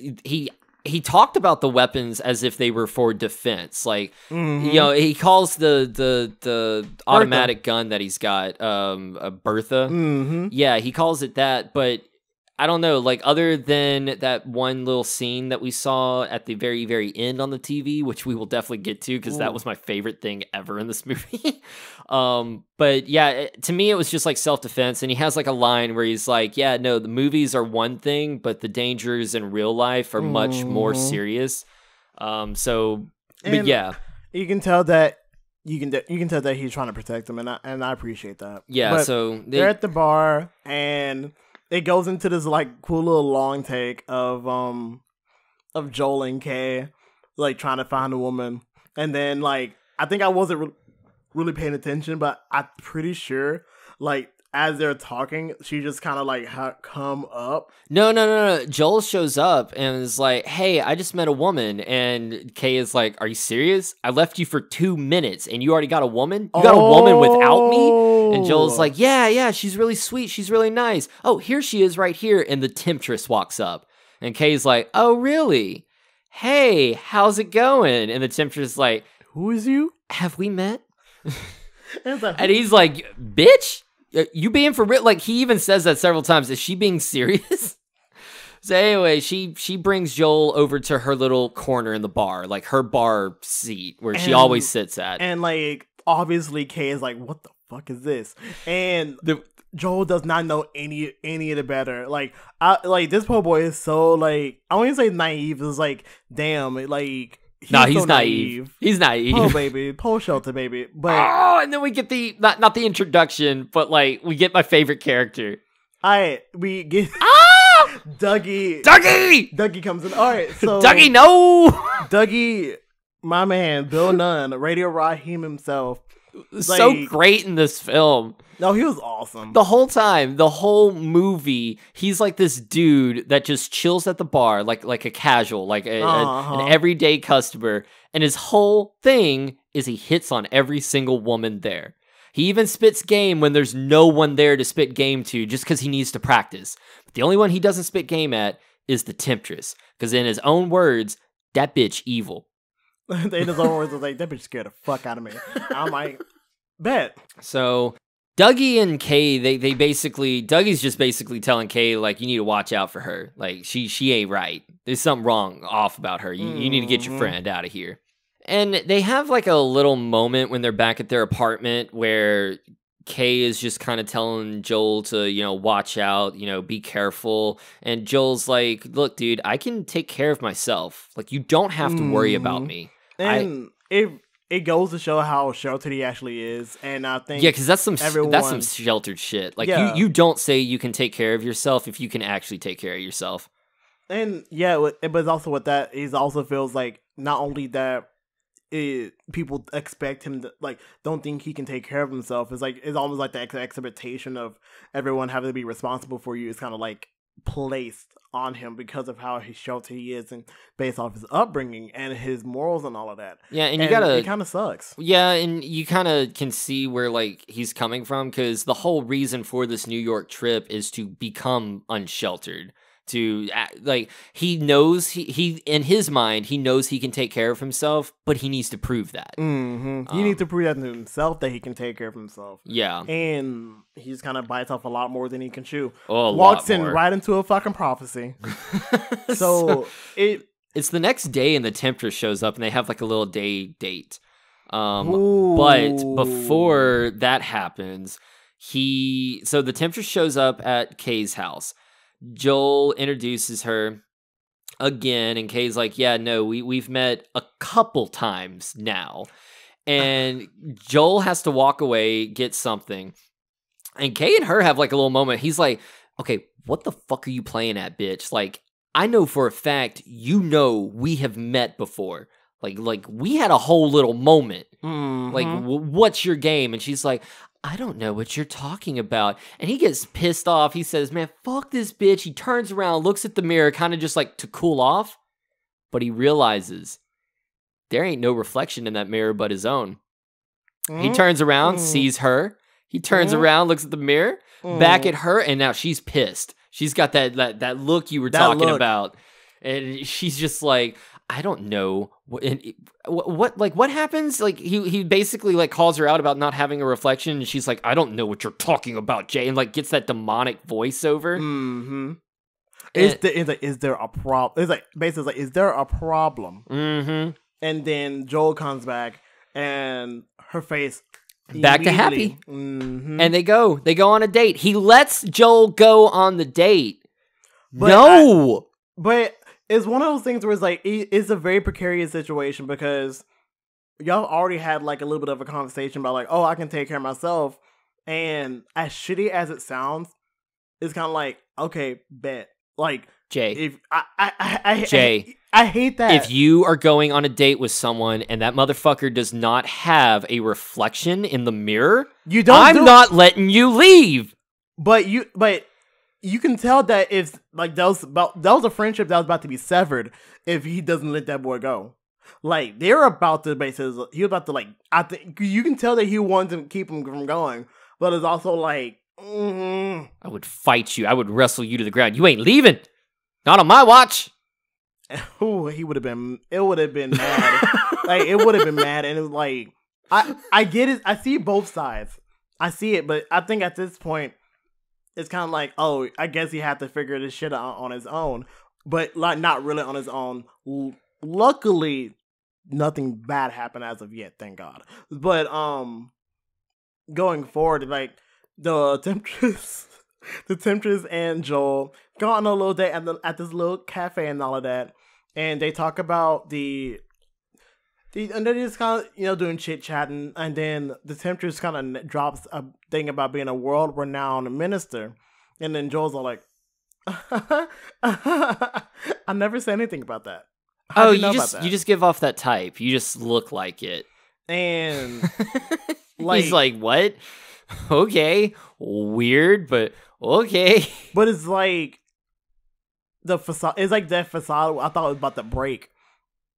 he talked about the weapons as if they were for defense. Like, he calls the automatic gun that he's got a Bertha. Mm-hmm. Yeah, he calls it that, but I don't know, like, other than that one little scene that we saw at the very, very end on the TV, which we will definitely get to, because that was my favorite thing ever in this movie. But yeah, to me, it was just like self-defense. And he has like a line where he's like, yeah, no, the movies are one thing, but the dangers in real life are much more serious. But yeah. You can tell that you can tell that he's trying to protect them, and I appreciate that. Yeah, but so they're at the bar, and it goes into this like cool little long take of Joel and Kay like trying to find a woman, and then like I think I wasn't really paying attention, but I'm pretty sure like as they're talking, she just kind of like come up. No. Joel shows up and is like, "Hey, I just met a woman," and Kay is like, "Are you serious? I left you for 2 minutes, and you already got a woman? You got a woman without me?" And Joel's like, "Yeah, she's really sweet. She's really nice. Oh, here she is right here." And the temptress walks up, and Kay's like, "Oh, really? Hey, how's it going?" And the temptress is like, "Who is you? Have we met?" And he's like, "Bitch, you being for real?" Like, he even says that several times. Is she being serious? So anyway, she brings Joel over to her little corner in the bar, like her bar seat where she always sits at. And like, obviously Kay is like, "What the fuck is this?" And Joel does not know any of the better. Like, this poor boy is so like, I wouldn't say naive. It's like, damn, like. He's so naive. He's naive. Oh, baby. Pole shelter, baby. But and then we get the not the introduction, but like we get my favorite character. We get Dougie. Dougie comes in. All right, so Dougie, no. Dougie, my man, Bill Nunn, Radio Raheem himself. So great in this film. No, he was awesome. The whole time, the whole movie, he's like this dude that just chills at the bar, like a casual, like an everyday customer. And his whole thing is he hits on every single woman there. He even spits game when there's no one there to spit game to, just because he needs to practice. But the only one he doesn't spit game at is the temptress. Because in his own words, that bitch evil. In his own words, was like, that bitch scared the fuck out of me. I'm like, bet. So Dougie and Kay, they basically, Dougie's just basically telling Kay, like, you need to watch out for her. Like, she ain't right. There's something off about her. You need to get your friend out of here. And they have like a little moment when they're back at their apartment where Kay is just kind of telling Joel to, watch out, be careful. And Joel's like, look, dude, I can take care of myself. Like, you don't have to worry about me. And it goes to show how sheltered he actually is. And I think because that's some sheltered shit. Like, you don't say you can take care of yourself if you can actually take care of yourself. And but it's also with that, he also feels like not only that people expect him to, like, don't think he can take care of himself. It's like, it's almost like the expectation of everyone having to be responsible for you is kind of like placed on him because of how sheltered he is and based off his upbringing and his morals and all of that. Yeah, and it kind of sucks. Yeah, and you kind of can see where like he's coming from, because the whole reason for this New York trip is to become unsheltered. To like, he knows he in his mind he knows he can take care of himself, but he needs to prove that. He needs to prove that to himself that he can take care of himself. Yeah, and he just kind of bites off a lot more than he can chew. Walks in right into a fucking prophecy. So it's the next day, and the Temptress shows up, and they have like a little date. But before that happens, so the Temptress shows up at Kay's house. Joel introduces her again, and Kay's like, yeah, no, we've met a couple times now. And Joel has to walk away, get something. And Kay and her have like a little moment. He's like, okay, what the fuck are you playing at, bitch? Like, I know for a fact, we have met before. Like we had a whole little moment. Like, what's your game? And she's like, I don't know what you're talking about. And he gets pissed off. He says, man, fuck this bitch. He turns around, looks at the mirror, kind of just like to cool off. But he realizes there ain't no reflection in that mirror but his own. He turns around, sees her. He turns around, looks at the mirror, back at her, and now she's pissed. She's got that look you were talking about. And she's just like, I don't know what happens. Like he basically like calls her out about not having a reflection, and she's like, I don't know what you're talking about, Jay, and like gets that demonic voiceover. Is there a problem? It's like basically like, is there a problem? And then Joel comes back, and her face back to happy, and they go on a date. He lets Joel go on the date. But it's one of those things where it's like, it's a very precarious situation because y'all already had like a little bit of a conversation about like, oh, I can take care of myself. And as shitty as it sounds, it's kind of like, okay, bet. Like, Jay, if I hate that. If you are going on a date with someone and that motherfucker does not have a reflection in the mirror, I'm not letting you leave. But you can tell that if like that was a friendship that was about to be severed if he doesn't let that boy go. Like they're about to basically, he was about to like, I think you can tell that he wanted to keep him from going, but it's also like, I would fight you. I would wrestle you to the ground. You ain't leaving. Not on my watch. Oh, it would have been mad. Like it would have been mad, and it was like, I get it. I see both sides. I see it, but I think at this point, it's kind of like, oh, I guess he had to figure this shit out on his own, but like not really on his own. Luckily, nothing bad happened as of yet, thank God. But going forward, like the Temptress and Joel go on a little date at this little cafe and all of that, and they talk about and they're just kind of, doing chit chatting, and then the Temptress kind of drops a thing about being a world renowned minister, and then Joel's all like, I never said anything about that. You just give off that type. You just look like it. And like, he's like, what? Okay, weird, but okay. But it's like the facade. It's like that facade. I thought it was about to break.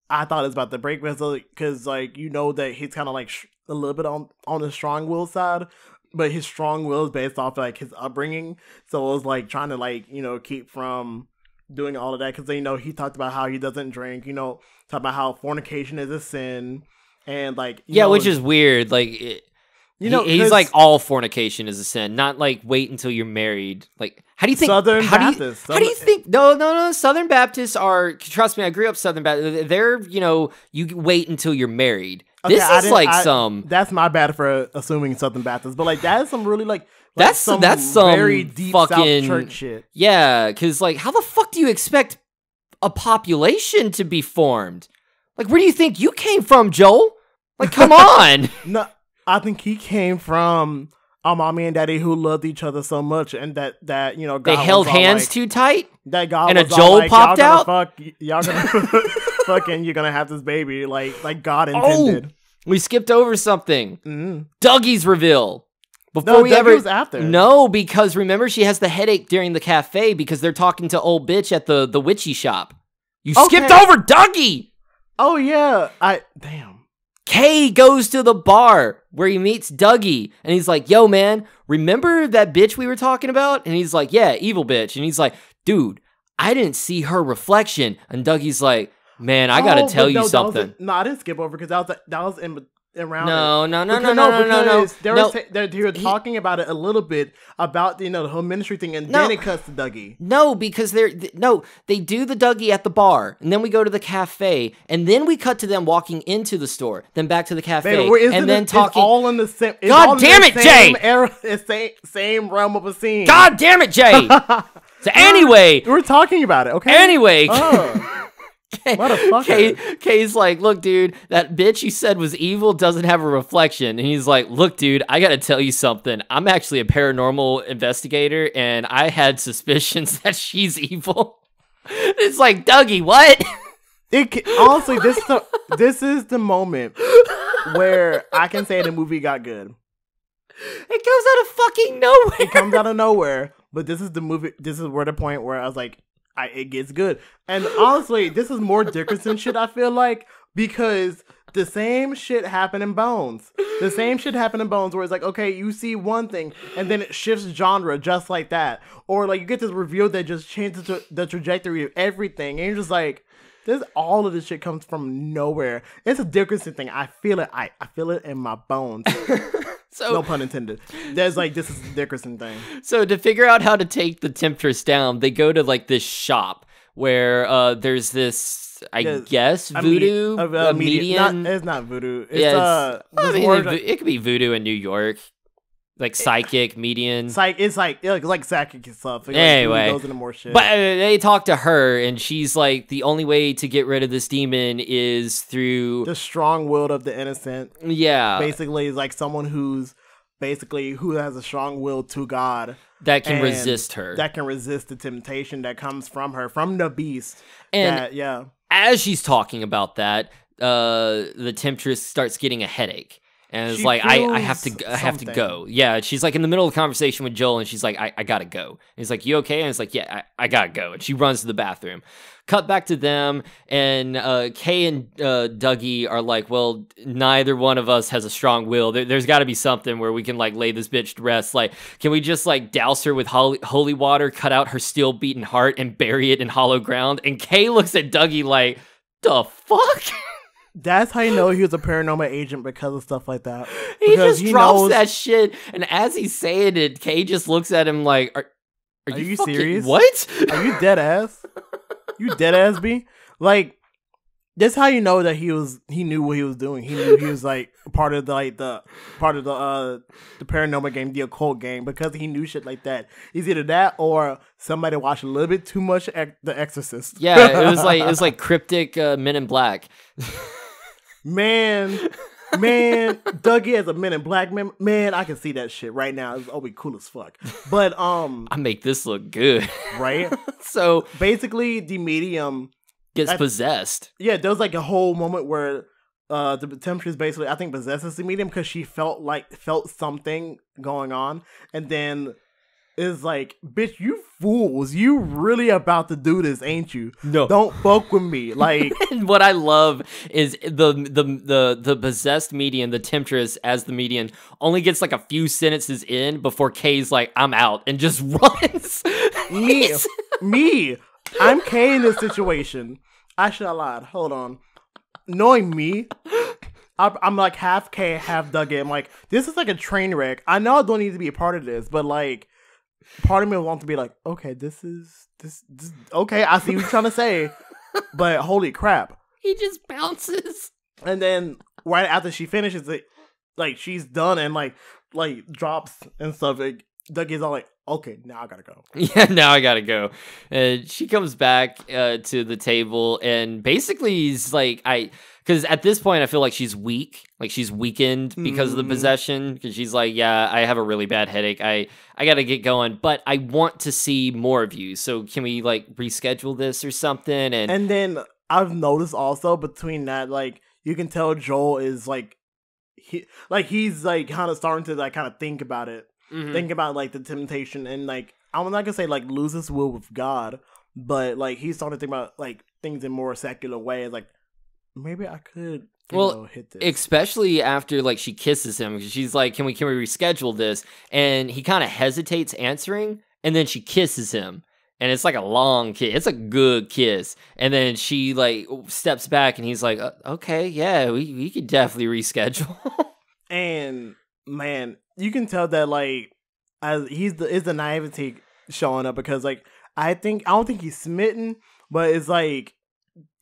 Because like that he's kind of like a little bit on the strong will side, but his strong will is based off like his upbringing. So it was like trying to like keep from doing all of that, because he talked about how he doesn't drink. Talk about how fornication is a sin, and like which is weird. Like he's like, all fornication is a sin, not like wait until you're married. Like, how do you think Southern Baptists? How do you think? No. Southern Baptists are. Trust me, I grew up Southern Baptist. They're you wait until you're married. Okay, this is like some. That's my bad for assuming Southern Baptists, but like that is some really like that's some very deep fucking South church shit. Yeah, because like, how the fuck do you expect a population to be formed? Like, where do you think you came from, Joel? Like, come on. No. I think he came from a mommy and daddy who loved each other so much, and that God they held hands like, too tight. That God and was a Joel like, popped out. Y'all gonna fucking you're gonna have this baby like God intended. We skipped over something. Dougie's reveal. Before Dougie was after. No, because remember she has the headache during the cafe because they're talking to old bitch at the witchy shop. You skipped over Dougie! Oh, yeah. Damn. Kay goes to the bar where he meets Dougie, and he's like, yo, man, remember that bitch we were talking about? And he's like, yeah, evil bitch. And he's like, dude, I didn't see her reflection. And Dougie's like, man, I gotta tell you something. No, I didn't skip over because that was in around. No. They were talking about it a little bit about the whole ministry thing, and then it cuts to Dougie. No, because they do the Dougie at the bar, and then we go to the cafe, and then we cut to them walking into the store, then back to the cafe, and then talking. It's all in the same. God damn it, Jay! It's same realm of a scene. God damn it, Jay! So anyway, we're talking about it. Okay. Anyway. Motherfucker. Kay's like, look, dude, that bitch you said was evil doesn't have a reflection. And he's like, look, dude, I gotta tell you something. I'm actually a paranormal investigator, and I had suspicions that she's evil. It's like, Dougie, what? Honestly, this is the moment where I can say the movie got good. It comes out of fucking nowhere. It comes out of nowhere, but this is the movie. This is where the point where I was like, it gets good. And honestly, this is more Dickerson shit, I feel like, because the same shit happened in Bones. The same shit happened in Bones where it's like, okay, you see one thing and then it shifts genre just like that. Or like you get this reveal that just changes the trajectory of everything. And you're just like, all of this shit comes from nowhere. It's a Dickerson thing. I feel it. I feel it in my bones. So, no pun intended. This is a Dickerson thing. So to figure out how to take the Temptress down, they go to like this shop where there's this, I guess, voodoo medium. It's not voodoo. It could be voodoo in New York. Like psychic, medium. It's like psychic and stuff. Anyway, goes into more shit. But they talk to her, and she's like, the only way to get rid of this demon is through the strong will of the innocent. Yeah, basically, is like someone who has a strong will to God that can resist her, that can resist the temptation that comes from her, from the beast. And as she's talking about that, the Temptress starts getting a headache. And it's like, I have to go. Yeah, she's like in the middle of the conversation with Joel, and she's like, I gotta go. And he's like, you okay? And it's like, yeah, I gotta go. And she runs to the bathroom. Cut back to them, and Kay and Dougie are like, well, neither one of us has a strong will. There's got to be something where we can like lay this bitch to rest. Like, can we just like douse her with holy water, cut out her steel beating heart, and bury it in hollow ground? And Kay looks at Dougie like, the fuck? That's how you know he was a paranormal agent, because of stuff like that. He just drops that shit, and as he's saying it, Kay just looks at him like, are you serious? What? Are you dead ass? You dead ass, B? Like, that's how you know that he knew what he was doing. He knew he was like part of the paranormal game, the occult game, because he knew shit like that. It's either that or somebody watched a little bit too much The Exorcist. Yeah, it was like cryptic Men in Black. Man, Dougie as a Men in Black man, I can see that shit right now. It's always cool as fuck. But I make this look good, right? So basically, the medium gets possessed. Yeah, there was like a whole moment where the Temptress basically, I think, possesses the medium because she felt something going on, and then is like, bitch, you fools, you really about to do this, ain't you? No, don't fuck with me. Like, what I love is the possessed medium, the Temptress as the medium, only gets like a few sentences in before Kay's like, I'm out, and just runs. Me, I'm Kay in this situation. I should have lied. Hold on. Knowing me, I'm like half Kay, half Dougie. I'm like, this is like a train wreck. I know I don't need to be a part of this, but like, part of me wants to be like, okay, this okay, I see what you're trying to say, but holy crap. He just bounces. And then right after she finishes it, like, she's done and like drops and stuff, like, Dougie's all like, okay, now I gotta go. Yeah, now I gotta go. And she comes back to the table, and basically he's like, because at this point I feel like she's weak, like she's weakened because of the possession, because she's like, yeah, I have a really bad headache, I gotta get going, but I want to see more of you, so can we like reschedule this or something? And then I've noticed also between that, like, you can tell Joel is like he's like kind of starting to like kind of think about it, think about like the temptation, and like I'm not gonna say like lose his will with God, but like he's starting to think about like things in more secular ways. Like maybe I could. Hit this. Especially after like she kisses him, she's like, "Can we reschedule this?" And he kind of hesitates answering, and then she kisses him, and it's like a long kiss. It's a good kiss, and then she like steps back, and he's like, "Okay, yeah, we could definitely reschedule." And man, you can tell that like as is the naivety showing up, because like I don't think he's smitten, but it's like.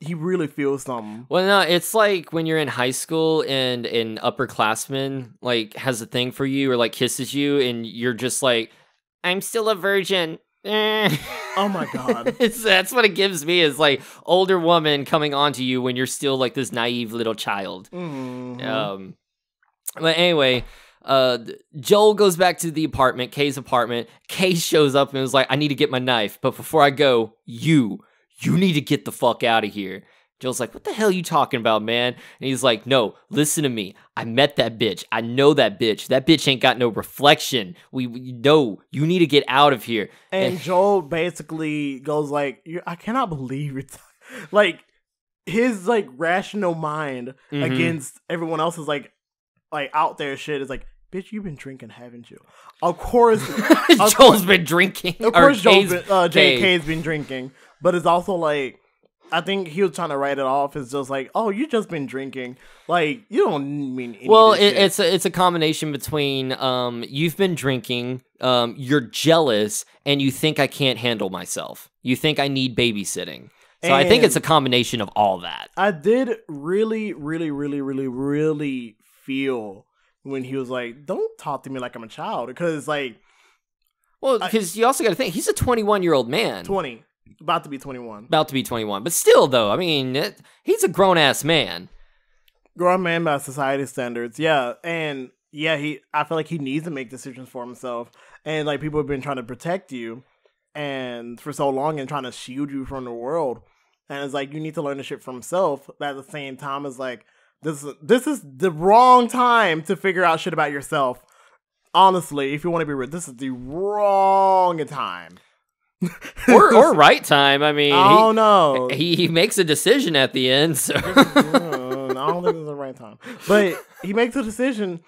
He really feels something. Well, no, it's like when you're in high school and an upperclassman like has a thing for you or like kisses you, and you're just like, "I'm still a virgin." Oh my god, that's what it gives me, is like older woman coming onto you when you're still like this naive little child. Mm-hmm. But anyway, Joel goes back to the apartment, Kay's apartment. Kay shows up and is like, "I need to get my knife, but before I go, you need to get the fuck out of here." Joel's like, "What the hell are you talking about, man?" And he's like, "No, listen to me. I met that bitch. I know that bitch. That bitch ain't got no reflection. We know you need to get out of here." And Joel basically goes like, "I cannot believe it." Like his like rational mind against everyone else's like out there shit is like, "Bitch, you've been drinking, haven't you?" Of course, Joel's been drinking. Of course, Kay's been drinking. But it's also like, I think he was trying to write it off as just like, "Oh, you just been drinking. Like, you don't mean any Well, of this shit." it's a combination between you've been drinking, you're jealous, and you think I can't handle myself. You think I need babysitting. So I think it's a combination of all that. I did really, really, really, really, really feel when he was like, "Don't talk to me like I'm a child," because like, well, because you also got to think he's a 21-year-old man. 20. About to be 21. But still, though, I mean, he's a grown-ass man. Grown man by society standards, yeah. And yeah, I feel like he needs to make decisions for himself. And like people have been trying to protect you and for so long and trying to shield you from the world. And it's like, you need to learn the shit for himself. But at the same time, it's like, this is the wrong time to figure out shit about yourself. Honestly, if you want to be real, this is the wrong time. or right time. I mean, no. He makes a decision at the end. So I don't think it's the right time, but he makes a decision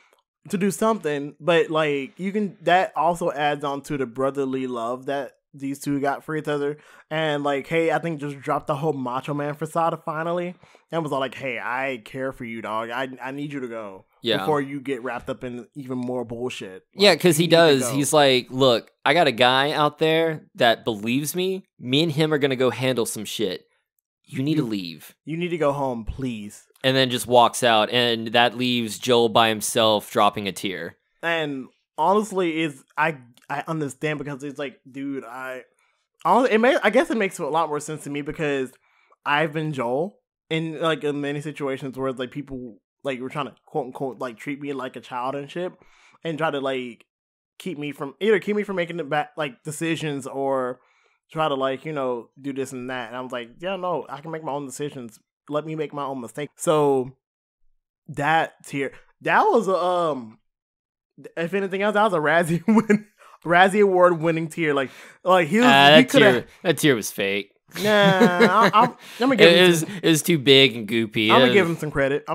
to do something. But like that also adds on to the brotherly love that these two got for each other. And like, hey, I think just dropped the whole macho man facade finally, and was all like, "Hey, I care for you, dog. I need you to go." Yeah. Before you get wrapped up in even more bullshit. Like, yeah, because he does. He's like, "Look, I got a guy out there that believes me. Me and him are going to go handle some shit. You need to leave. You need to go home, please." And then just walks out. And that leaves Joel by himself, dropping a tear. And honestly, I understand, because it's like, dude, I guess it makes a lot more sense to me, because I've been Joel in many situations where it's like people like were trying to quote unquote like treat me like a child and shit, and try to like keep me from making the bad like decisions, or try to like, you know, do this and that. And I was like, yeah, no, I can make my own decisions. Let me make my own mistakes. So that was if anything else, that was a Razzie Award winning tier. Like he was. That tier was fake. Nah, I'm gonna give him. It was too big and goopy. I'm gonna give him some credit.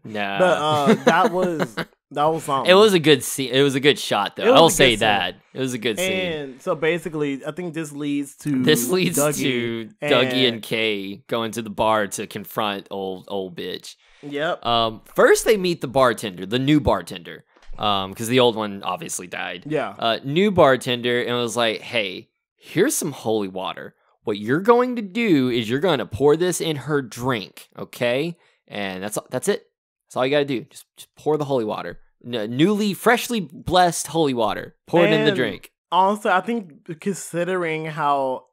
Nah, but that was something. It was a good scene. It was a good shot, though. I'll say that it was a good scene. And so basically, I think this leads to Dougie and Kay going to the bar to confront old bitch. Yep. First they meet the new bartender. Because the old one obviously died. Yeah. New bartender, and was like, "Hey, here's some holy water. What you're going to do is you're going to pour this in her drink, okay? And that's it. That's all you got to do. Just pour the holy water. Freshly blessed holy water. Pour it in the drink." Also, I think considering how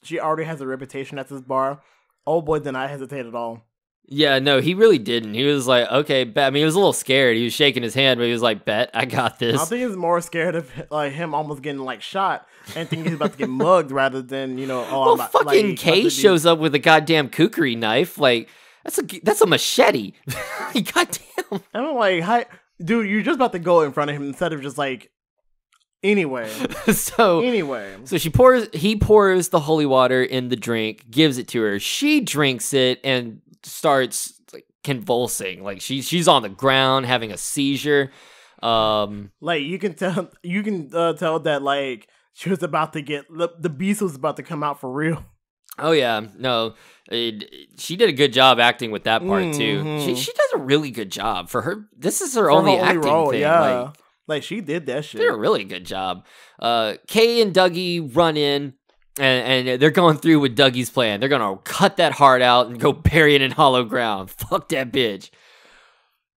she already has a reputation at this bar, old boy did not hesitate at all. Yeah, no, he really didn't. He was like, "Okay, bet." I mean, he was a little scared. He was shaking his hand, but he was like, "Bet, I got this." I think he's more scared of like him almost getting like shot and thinking he's about to get mugged, rather than, you know, fucking Kay shows up with a goddamn kukri knife. Like, That's a machete. Goddamn. I'm like, hi, dude, you're just about to go in front of him instead of just like, anyway. So he pours the holy water in the drink, gives it to her. She drinks it and starts like convulsing. Like she's on the ground having a seizure. Like you can tell that like she was about to get the beast was about to come out for real. Oh yeah, no, she did a good job acting with that part too. She does a really good job for her. This is her only acting role, thing. Yeah. Like she did that shit. Did a really good job. Kay and Dougie run in, and they're going through with Dougie's plan. They're gonna cut that heart out and go bury it in hollow ground. Fuck that bitch.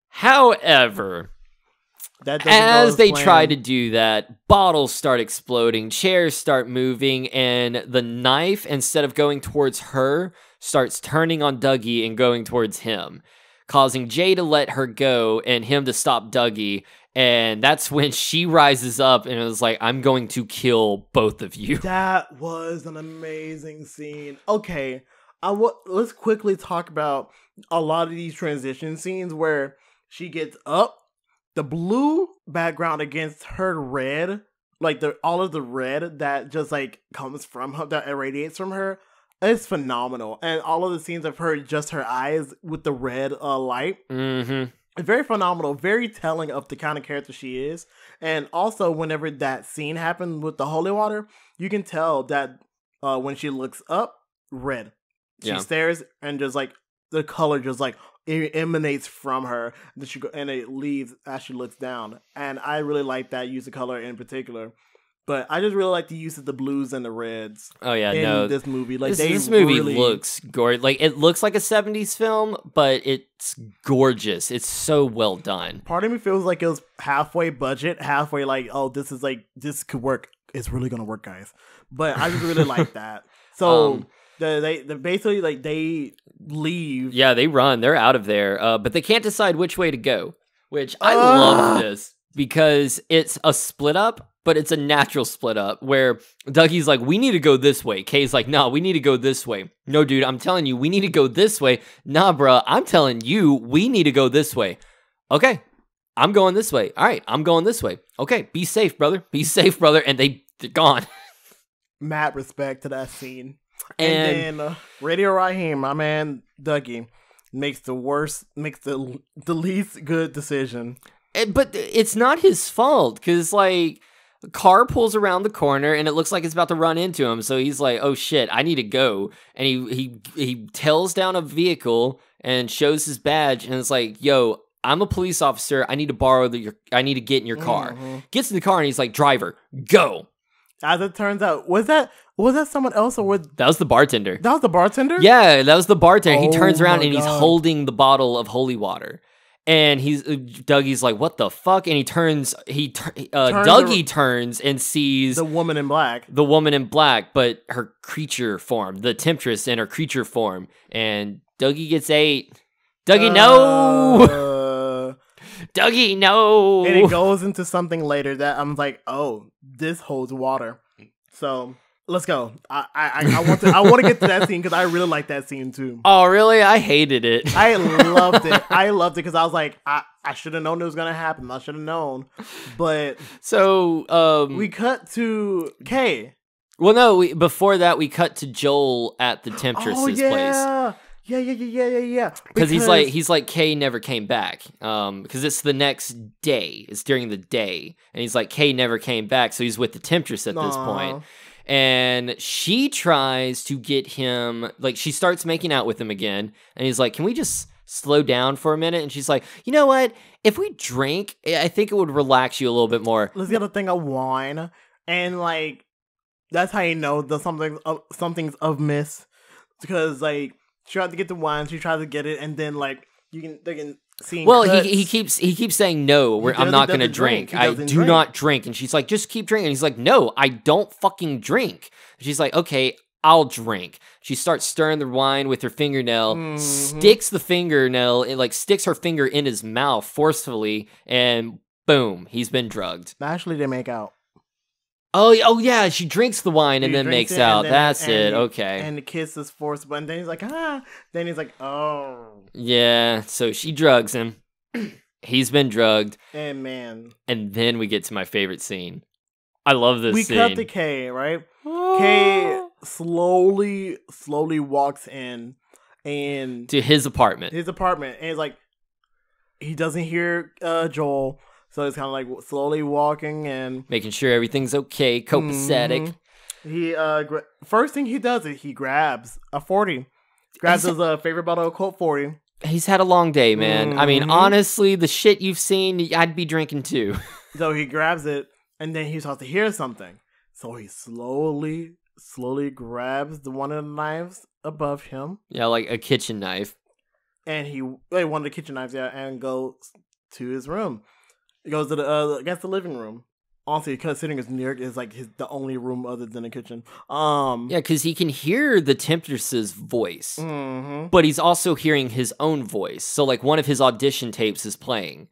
However, as they try to do that, bottles start exploding, chairs start moving, and the knife, instead of going towards her, starts turning on Dougie and going towards him, causing Jay to let her go and him to stop Dougie. And that's when she rises up and was like, I'm going to kill both of you. That was an amazing scene. Okay, let's quickly talk about a lot of these transition scenes where she gets up, the blue background against her red, like all of the red that just like comes from her, that irradiates from her. It's phenomenal. And all of the scenes of her, just her eyes with the red light. Very phenomenal, very telling of the kind of character she is. And also, whenever that scene happened with the holy water, you can tell that when she looks up, red. She stares and just like the color just like it emanates from her. And it leaves as she looks down. And I really like that use of color in particular. But I just really like the use of the blues and the reds. Oh yeah, in this movie. Like this movie looks gorgeous. Like it looks like a 70s film, but it's gorgeous. It's so well done. Part of me feels like it was halfway budget, halfway like, oh, this could work. It's really gonna work, guys. But I just really like that. So they basically like they leave. Yeah, they run. They're out of there. But they can't decide which way to go. Which I love this because it's a split up. But it's a natural split up where Dougie's like, we need to go this way. Kay's like, no, we need to go this way. No, dude, I'm telling you, we need to go this way. Nah, bruh, I'm telling you, we need to go this way. Okay, I'm going this way. All right, I'm going this way. Okay, be safe, brother. Be safe, brother. And they're gone. Mad respect to that scene. And then Radio Raheem, my man Dougie, makes the least good decision. But it's not his fault because, like, the car pulls around the corner and it looks like it's about to run into him. So he's like, oh shit, I need to go. And he tails down a vehicle and shows his badge and it's like, yo, I'm a police officer. I need to I need to get in your car. Gets in the car and he's like, driver, go. As it turns out, was that someone else or that was the bartender? That was the bartender? Yeah, that was the bartender. He turns around and he's holding the bottle of holy water. And Dougie's like, what the fuck? And Dougie turns and sees the woman in black. The woman in black, but her creature form, the temptress in her creature form. And Dougie gets ate. Dougie, no! Dougie, no! And it goes into something later that I'm like, oh, this holds water. So let's go. I want to get to that scene because I really like that scene too. Oh, really? I hated it. I loved it. I loved it because I was like, I should have known it was gonna happen. I should have known. But so we cut to Kay. Well, no. Before that, we cut to Joel at the Temptress's place. Yeah. Because he's like Kay never came back. Because it's the next day. It's during the day, and he's like Kay never came back. So he's with the Temptress at this point. And she tries to get him, like, she starts making out with him again. And he's like, can we just slow down for a minute? And she's like, you know what? If we drink, I think it would relax you a little bit more. Let's get a thing of wine. And, like, that's how you know that something's amiss. Because, like, she tried to get the wine, she tried to get it, and then, like, they can see. Well, he keeps saying no. I'm not gonna drink. I do not drink. And she's like, just keep drinking. And he's like, no, I don't fucking drink. She's like, okay, I'll drink. She starts stirring the wine with her fingernail, sticks her finger in his mouth forcefully, and boom, he's been drugged. Actually, they make out. Oh yeah, she drinks the wine and He then drinks makes it, out. and then- That's and it. he- Okay. And the kiss is forced, but then he's like, ah. Then he's like, oh. Yeah, so she drugs him. He's been drugged. And man. And then we get to my favorite scene. I love this We scene. cut to Kay, right? Kay slowly walks in and to his apartment. and it's like he doesn't hear Joel, so he's kind of like slowly walking and Making sure everything's okay, copacetic. He first thing he does is he grabs a 40, grabs his favorite bottle of Colt 40. He's had a long day, man. I mean, honestly, the shit you've seen, I'd be drinking too. So he grabs it, and then he starts to hear something. So he slowly grabs one of the knives above him. Yeah, like a kitchen knife. And one of the kitchen knives, yeah, and goes to his room. He goes to the, I guess the living room. Honestly, considering it's near, is like the only room other than the kitchen. Yeah, because he can hear the Temptress's voice, but he's also hearing his own voice. So, like, one of his audition tapes is playing,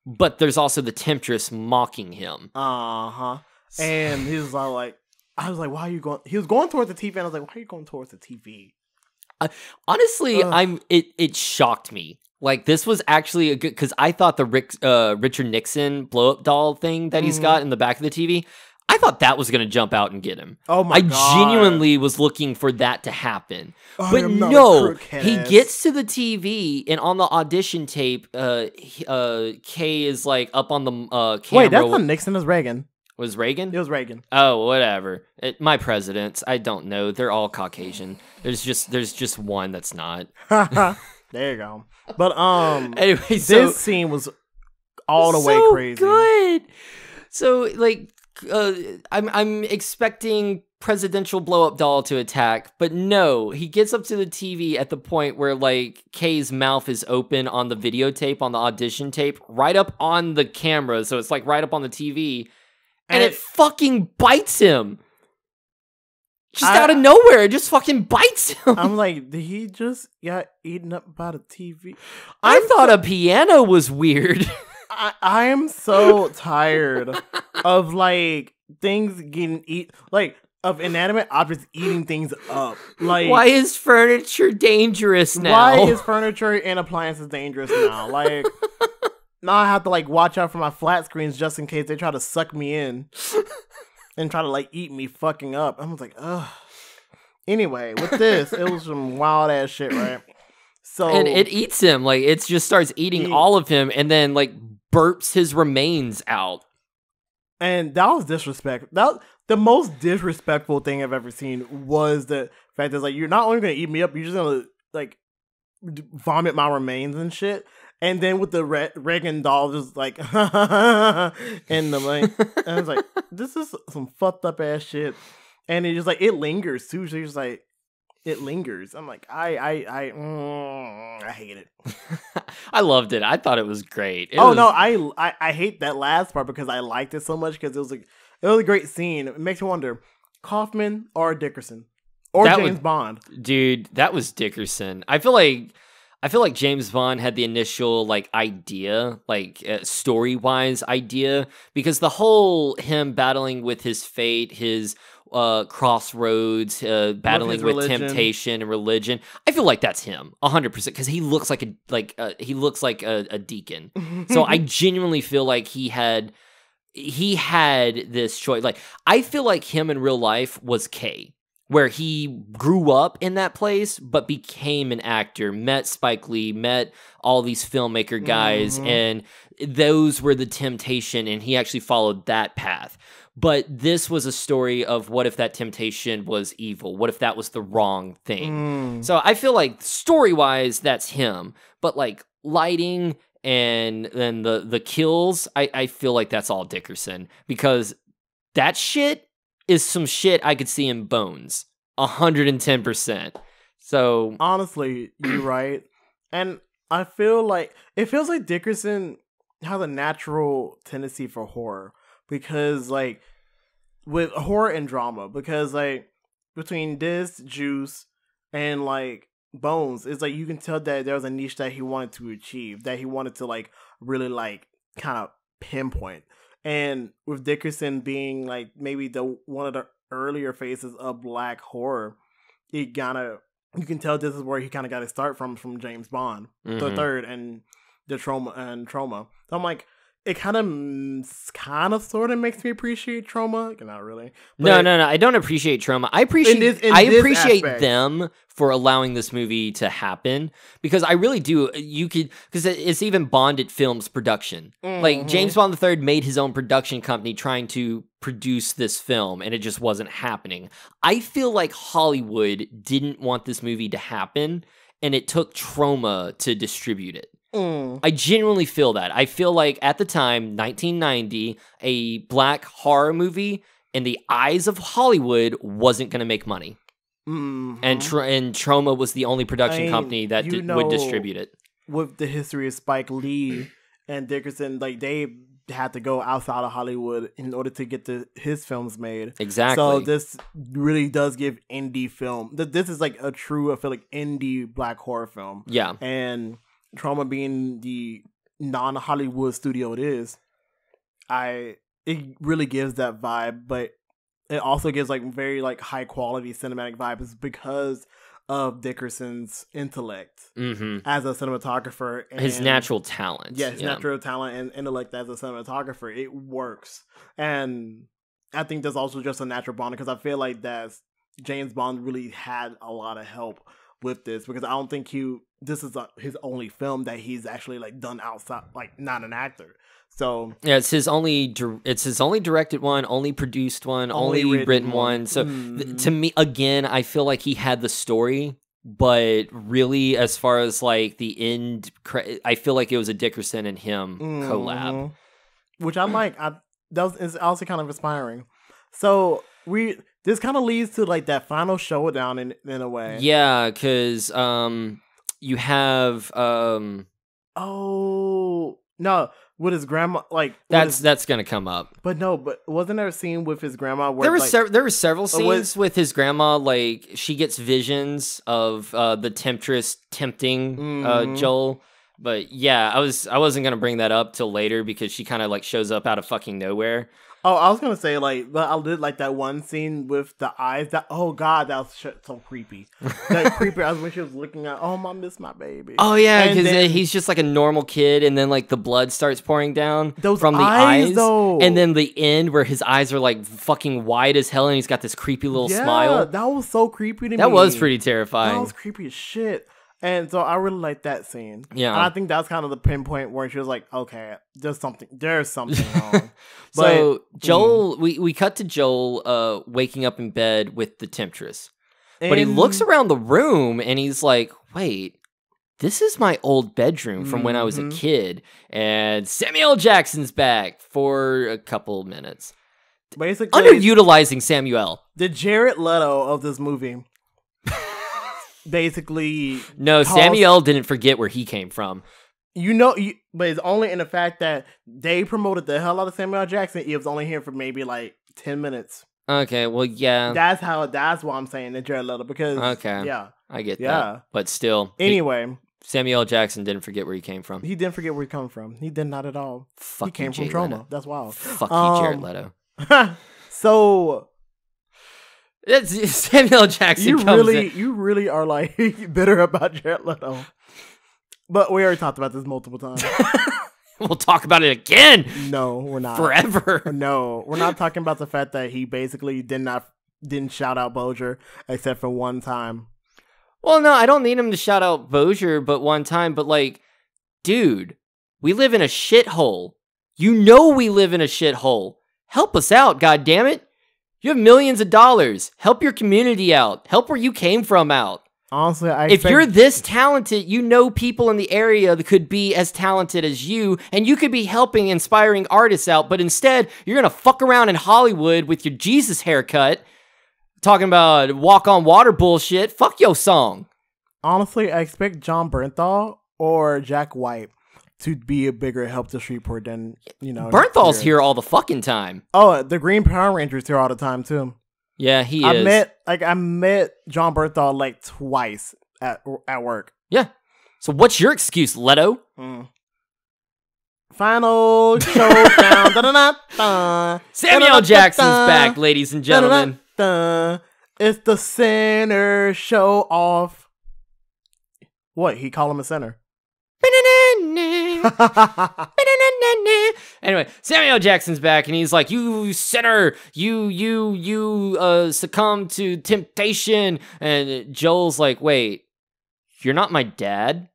but there's also the Temptress mocking him. And he's all like, I was like, why are you going? He was going towards the TV, and I was like, why are you going towards the TV? Honestly, it shocked me. Like, this was actually a good, because I thought the Richard Nixon blow-up doll thing that he's got in the back of the TV, I thought that was going to jump out and get him. Oh my God. I genuinely was looking for that to happen. Oh, but no, he gets to the TV, and on the audition tape, Kay is like up on the camera. Wait, that's not Nixon, that's Reagan. Was Reagan? It was Reagan. Oh, whatever. My presidents, I don't know. They're all Caucasian. There's just one that's not. There you go. But anyway, this scene was all the way crazy. Good. So like, I'm expecting presidential blow up doll to attack, but no, he gets up to the TV at the point where like Kay's mouth is open on the videotape, on the audition tape, right up on the camera, so it's like right up on the TV, and it fucking bites him. Just out of nowhere, it just fucking bites him. I'm like, did he just got eaten up by the TV? I thought a piano was weird. I am so tired of like things getting of inanimate objects eating things up. Like, why is furniture dangerous now? Why is furniture and appliances dangerous now? Like, now I have to like watch out for my flat screens just in case they try to suck me in. And try to like eat me fucking up. I was like, ugh. Anyway, with this, it was some wild ass shit, right? So and it eats him. Like, it just starts eating all of him, and then like burps his remains out. And that was disrespectful. The most disrespectful thing I've ever seen was the fact that like, you're not only gonna eat me up, you're just gonna like vomit my remains and shit. And then with the Reagan doll, just like, in the like, and I was like, this is some fucked up ass shit. And it just like, it lingers too. So you're just like, it lingers. I'm like, I hate it. I loved it. I thought it was great. No, I hate that last part because I liked it so much because it was a great scene. It makes me wonder, Kaufman or Dickerson or James Bond. Dude, that was Dickerson. I feel like James Bond had the initial like idea, like story-wise idea, because the whole him battling with his fate, his crossroads, battling with temptation and religion. I feel like that's him 100% because he looks like a deacon. So I genuinely feel like he had this choice. Like, I feel like him in real life was Kay, where he grew up in that place, but became an actor, met Spike Lee, met all these filmmaker guys, and those were the temptation, and he actually followed that path. But this was a story of what if that temptation was evil? What if that was the wrong thing? So I feel like story-wise, that's him. But like lighting and then the kills, I feel like that's all Dickerson. Because that shit is some shit I could see in Bones. 110%. So honestly, you're right. And I feel like it feels like Dickerson has a natural tendency for horror. Because like with horror and drama, because like between this, Juice, and like Bones, it's like you can tell that there was a niche that he wanted to achieve, that he wanted to like really like kind of pinpoint. And with Dickerson being like maybe the one of the earlier phases of black horror, it kind you can tell this is where he kind of got his start from James Bond, the third, and the Trauma. So I'm like, it kind of sort of makes me appreciate Trauma. Not really. No. I don't appreciate Trauma. I appreciate aspect. them for allowing this movie to happen, because I really do. Because it's even Bonded Films production. Like James Bond III made his own production company trying to produce this film, and it just wasn't happening. I feel like Hollywood didn't want this movie to happen, and it took Trauma to distribute it. I genuinely feel that. I feel like at the time, 1990, a black horror movie in the eyes of Hollywood wasn't going to make money. And Trauma was the only production company that would distribute it. With the history of Spike Lee and Dickerson, like they had to go outside of Hollywood in order to get his films made. Exactly. So this really does give indie film. This is like a true, I feel like, indie black horror film. Yeah. And Trauma being the non-Hollywood studio it is, it really gives that vibe, but it also gives like very like high quality cinematic vibes because of Dickerson's intellect as a cinematographer. And his natural talent. Yeah, his natural talent and intellect as a cinematographer. It works. And I think there's also just a natural bond, because I feel like that James Bond really had a lot of help with this, because I don't think this is his only film that he's actually like done outside, like not an actor. So yeah, it's his only directed one, only produced one, only written one. So to me, again, I feel like he had the story, but really, as far as like the end, I feel like it was a Dickerson and him collab, which I like. That was also kind of inspiring. So this kind of leads to like that final showdown in a way. Yeah, because you have no, with his grandma, like that's gonna come up. But wasn't there a scene with his grandma where there were several scenes with his grandma, like she gets visions of the temptress tempting Joel. But yeah, I wasn't gonna bring that up till later, because she kind of like shows up out of fucking nowhere. Oh, I was gonna say like I did like that one scene with the eyes. That that was so creepy. That creepy. I was when she was looking at. Oh, I miss my baby. Oh yeah, because he's just like a normal kid, and then like the blood starts pouring down from the eyes, though. And then the end where his eyes are like fucking wide as hell, and he's got this creepy little smile. That was so creepy to me. That was pretty terrifying. That was creepy as shit. And so I really like that scene. Yeah. And I think that's kind of the pinpoint where she was like, okay, there's something wrong. So Joel, we cut to Joel waking up in bed with the temptress. But he looks around the room and he's like, wait, this is my old bedroom from when I was a kid. And Samuel Jackson's back for a couple minutes. Basically, underutilizing Samuel. The Jared Leto of this movie. Basically, no, Samuel didn't forget where he came from. But it's only in the fact that they promoted the hell out of Samuel Jackson. He was only here for maybe like 10 minutes. Okay, well, yeah. That's why I'm saying the Jared Leto, because I get that. But still, anyway, Samuel Jackson didn't forget where he came from. He didn't forget where he came from. He did not at all. He came from Trauma. Leto. That's wild. Fuck you, Jared Leto. So. It's Samuel Jackson. You really are like bitter about Jared Leto. But we already talked about this multiple times. We'll talk about it again. No, we're not. Forever. No, we're not talking about the fact that he basically didn't shout out Bozier except for one time. Well, no, I don't need him to shout out Bozier, but one time. But like, dude, we live in a shithole. You know we live in a shithole. Help us out, goddammit. You have millions of dollars. Help your community out. Help where you came from out. Honestly, if you're this talented, you know people in the area that could be as talented as you, and you could be helping inspiring artists out, but instead, you're going to fuck around in Hollywood with your Jesus haircut, talking about walk on water bullshit. Fuck your song. Honestly, I expect John Bernthal or Jack White to be a bigger help to Shreveport than, Bernthal's here all the fucking time. Oh, the Green Power Rangers here all the time too. Yeah, he is. I met John Bernthal like twice at work. Yeah. So what's your excuse, Leto? Final showdown. Da-da-da-da. Samuel Jackson's back, ladies and gentlemen. Da-da-da-da. It's the center show off. What? He call him a center. Anyway, Samuel Jackson's back, and he's like, "You sinner, you succumb to temptation." And Joel's like, "Wait, you're not my dad?"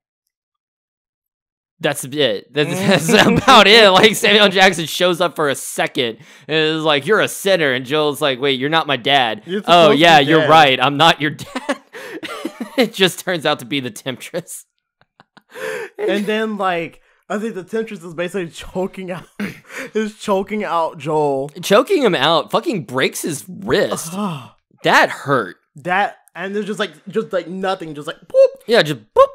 That's it. That's about it. Like, Samuel Jackson shows up for a second and is like, "You're a sinner," and Joel's like, "Wait, you're not my dad." Oh yeah, you're right. I'm not your dad. It just turns out to be the temptress. And then, like, I think the temptress is basically choking out Joel. Choking him out, fucking breaks his wrist. That hurt. That, and there's just like nothing, just like boop. Yeah, just boop,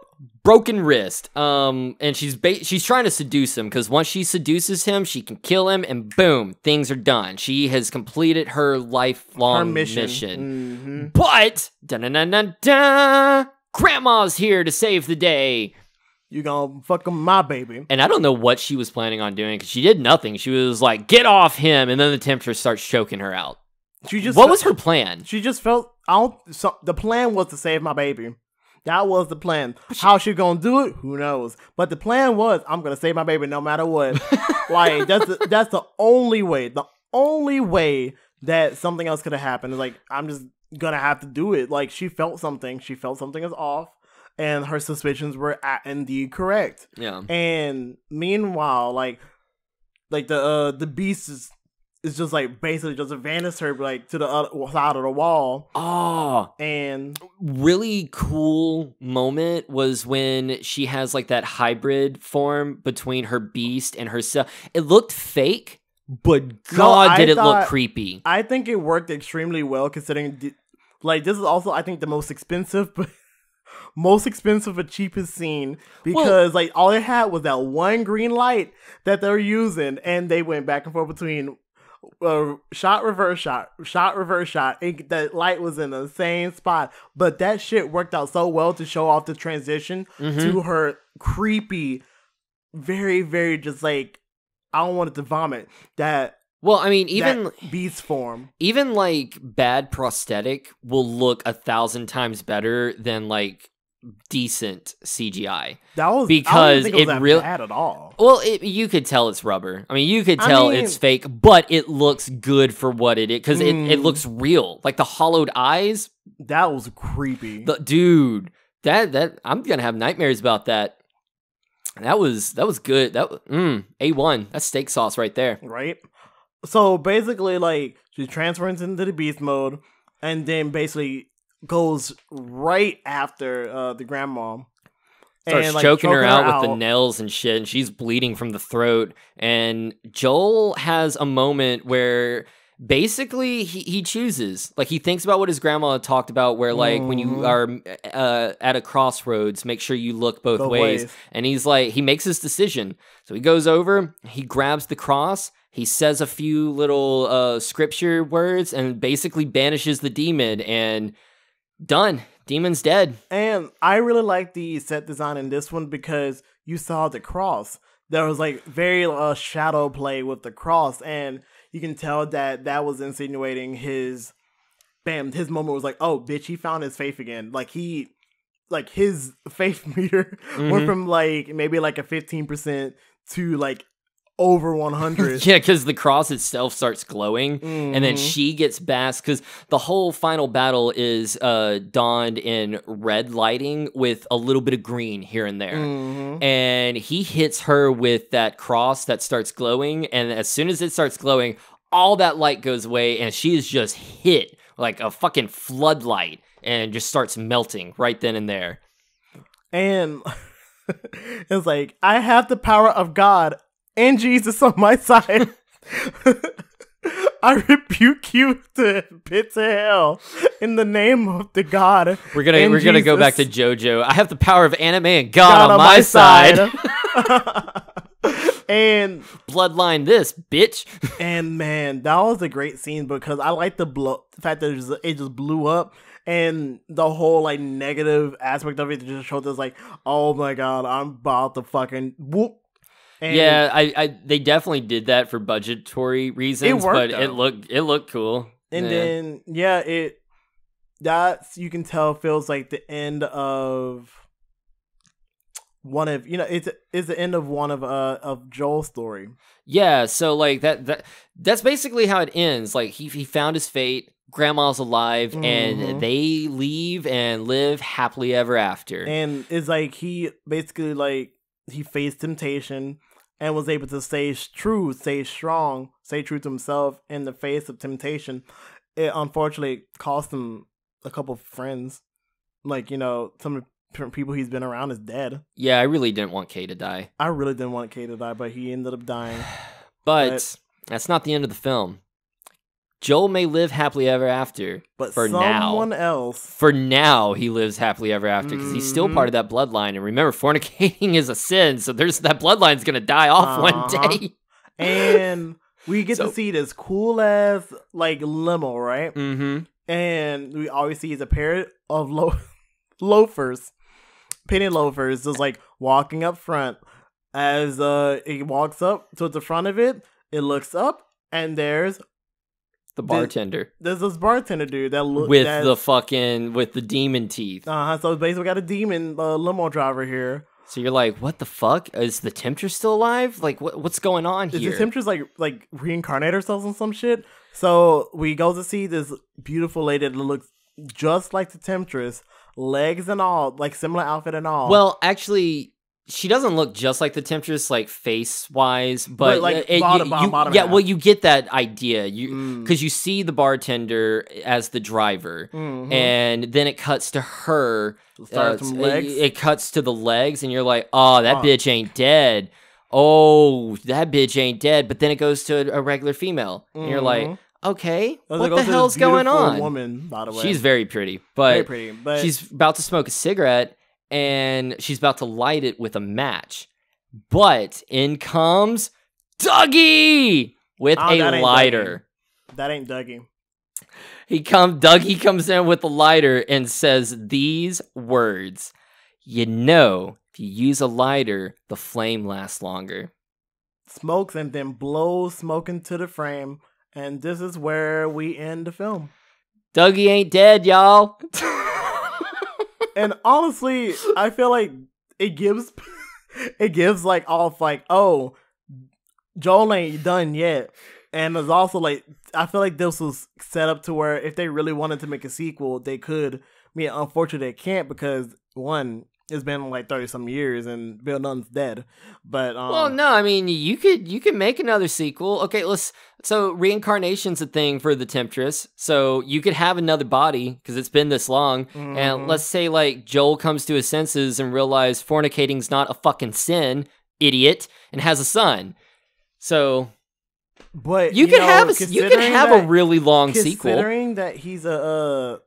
broken wrist. And she's trying to seduce him, because once she seduces him, she can kill him, and boom, things are done. She has completed her lifelong mission. But Grandma's here to save the day. You gonna fuck my baby. And I don't know what she was planning on doing, because she did nothing. She was like, "Get off him," and then the temptress starts choking her out. What was her plan? She just felt, the plan was to save my baby. That was the plan. How she gonna do it? Who knows? But the plan was, I'm gonna save my baby no matter what. Like, that's the only way. The only way that something else could have happened is, like, I'm just gonna have to do it. Like, she felt something. She felt something is off. And her suspicions were indeed correct. Yeah. And meanwhile, like the beast is just like basically just vanished her like to the other side of the wall. Oh, and really cool moment was when she has like that hybrid form between her beast and herself. It looked fake, but God, did it look creepy. I think it worked extremely well, considering like this is also, I think, the most expensive, but but cheapest scene, because like all they had was that one green light that they're using, and they went back and forth between shot, reverse shot, reverse shot. That light was in the same spot, but that shit worked out so well to show off the transition to her creepy, very, very just like, I don't want it to vomit that. Well, I mean, even beast form, even like bad prosthetic will look 1,000 times better than like decent CGI. That was, because I don't think it was that bad at all. Well, you could tell it's rubber. I mean, you could tell it's fake, but it looks good for what it is, because it looks real. Like the hollowed eyes. That was creepy. Dude, that I'm gonna have nightmares about that. That was good. A1. That's steak sauce right there. Right. So basically, like, she transfers into the beast mode, and then basically goes right after the grandma. Starts like, choking her out with the nails and shit, and she's bleeding from the throat. And Joel has a moment where basically he chooses. Like, he thinks about what his grandma had talked about, where like when you are at a crossroads, make sure you look both ways. And he's like, he makes his decision. So he goes over, he grabs the cross, he says a few little scripture words, and basically banishes the demon, and done. Demon's dead. And I really like the set design in this one, because you saw the cross. There was like very shadow play with the cross, and you can tell that was insinuating his moment was like, oh bitch, he found his faith again. Like his faith meter went from like maybe like a 15% to like over 100. Yeah, because the cross itself starts glowing, and then she gets basked, because the whole final battle is donned in red lighting with a little bit of green here and there. And he hits her with that cross that starts glowing, and as soon as it starts glowing, all that light goes away, and she is just hit like a fucking floodlight, and just starts melting right then and there. And it's like, I have the power of God and Jesus on my side. I rebuke you to pit to hell in the name of the God. We're gonna go back to JoJo. I have the power of anime and God on my side. And bloodline this bitch. And man, that was a great scene, because I like the fact that it just blew up. And the whole like negative aspect of it just showed us like, oh my God, I'm about to fucking whoop. And yeah, they definitely did that for budgetary reasons, worked, but though. it looked cool. And then that's, you can tell, feels like the end of one of, it's the end of one of Joel's story. Yeah, so like that's basically how it ends. Like he found his fate, grandma's alive, and they leave and live happily ever after. And it's like he basically, like, he faced temptation and was able to stay true, stay strong, stay true to himself in the face of temptation. It unfortunately cost him a couple of friends. Like, some of the people he's been around is dead. Yeah, I really didn't want Kay to die. I really didn't want Kay to die, but he ended up dying. But that's not the end of the film. Joel may live happily ever after, but for someone else. For now, he lives happily ever after because he's still part of that bloodline. And remember, fornicating is a sin, so that bloodline's gonna die off one day. And we get to see this cool ass, like, limo, right? Mm-hmm. And we always see a pair of loafers, penny loafers, just like walking up front. As it walks up to the front of it, it looks up, and there's the bartender. There's this bartender dude that looks with the demon teeth. So basically, we got a demon limo driver here. So you're like, what the fuck? Is the Temptress still alive? Like, what's going on here? Is the Temptress like reincarnate herself on some shit? So we go to see this beautiful lady that looks just like the Temptress, legs and all, like similar outfit and all. Well, actually, she doesn't look just like the Temptress, like face-wise, but like bottom yeah, half. well, you get that idea, because you see the bartender as the driver, and then it cuts to her. It cuts to the legs, and you're like, oh, that bitch ain't dead. Oh, that bitch ain't dead. But then it goes to a regular female, and you're like, okay, what the hell's going on? Woman, by the way, she's very pretty, but she's about to smoke a cigarette. And she's about to light it with a match. But in comes Dougie with a lighter. That ain't Dougie. Dougie comes in with a lighter and says these words. If you use a lighter, the flame lasts longer. Smokes and then blows smoke into the frame. And this is where we end the film. Dougie ain't dead, y'all. And honestly, I feel like it gives like off like, oh, Joel ain't done yet. And it's also like, I feel like this was set up to where if they really wanted to make a sequel, they could. I mean, unfortunately, they can't because, one, it's been like 30 some years and Bill Nunn's dead. But well, no, I mean, you could make another sequel. Okay, so reincarnation's a thing for the Temptress. So you could have another body because it's been this long. And let's say like Joel comes to his senses and realizes fornicating's not a fucking sin, idiot, and has a son. So but you could have a really long sequel. Considering that he's a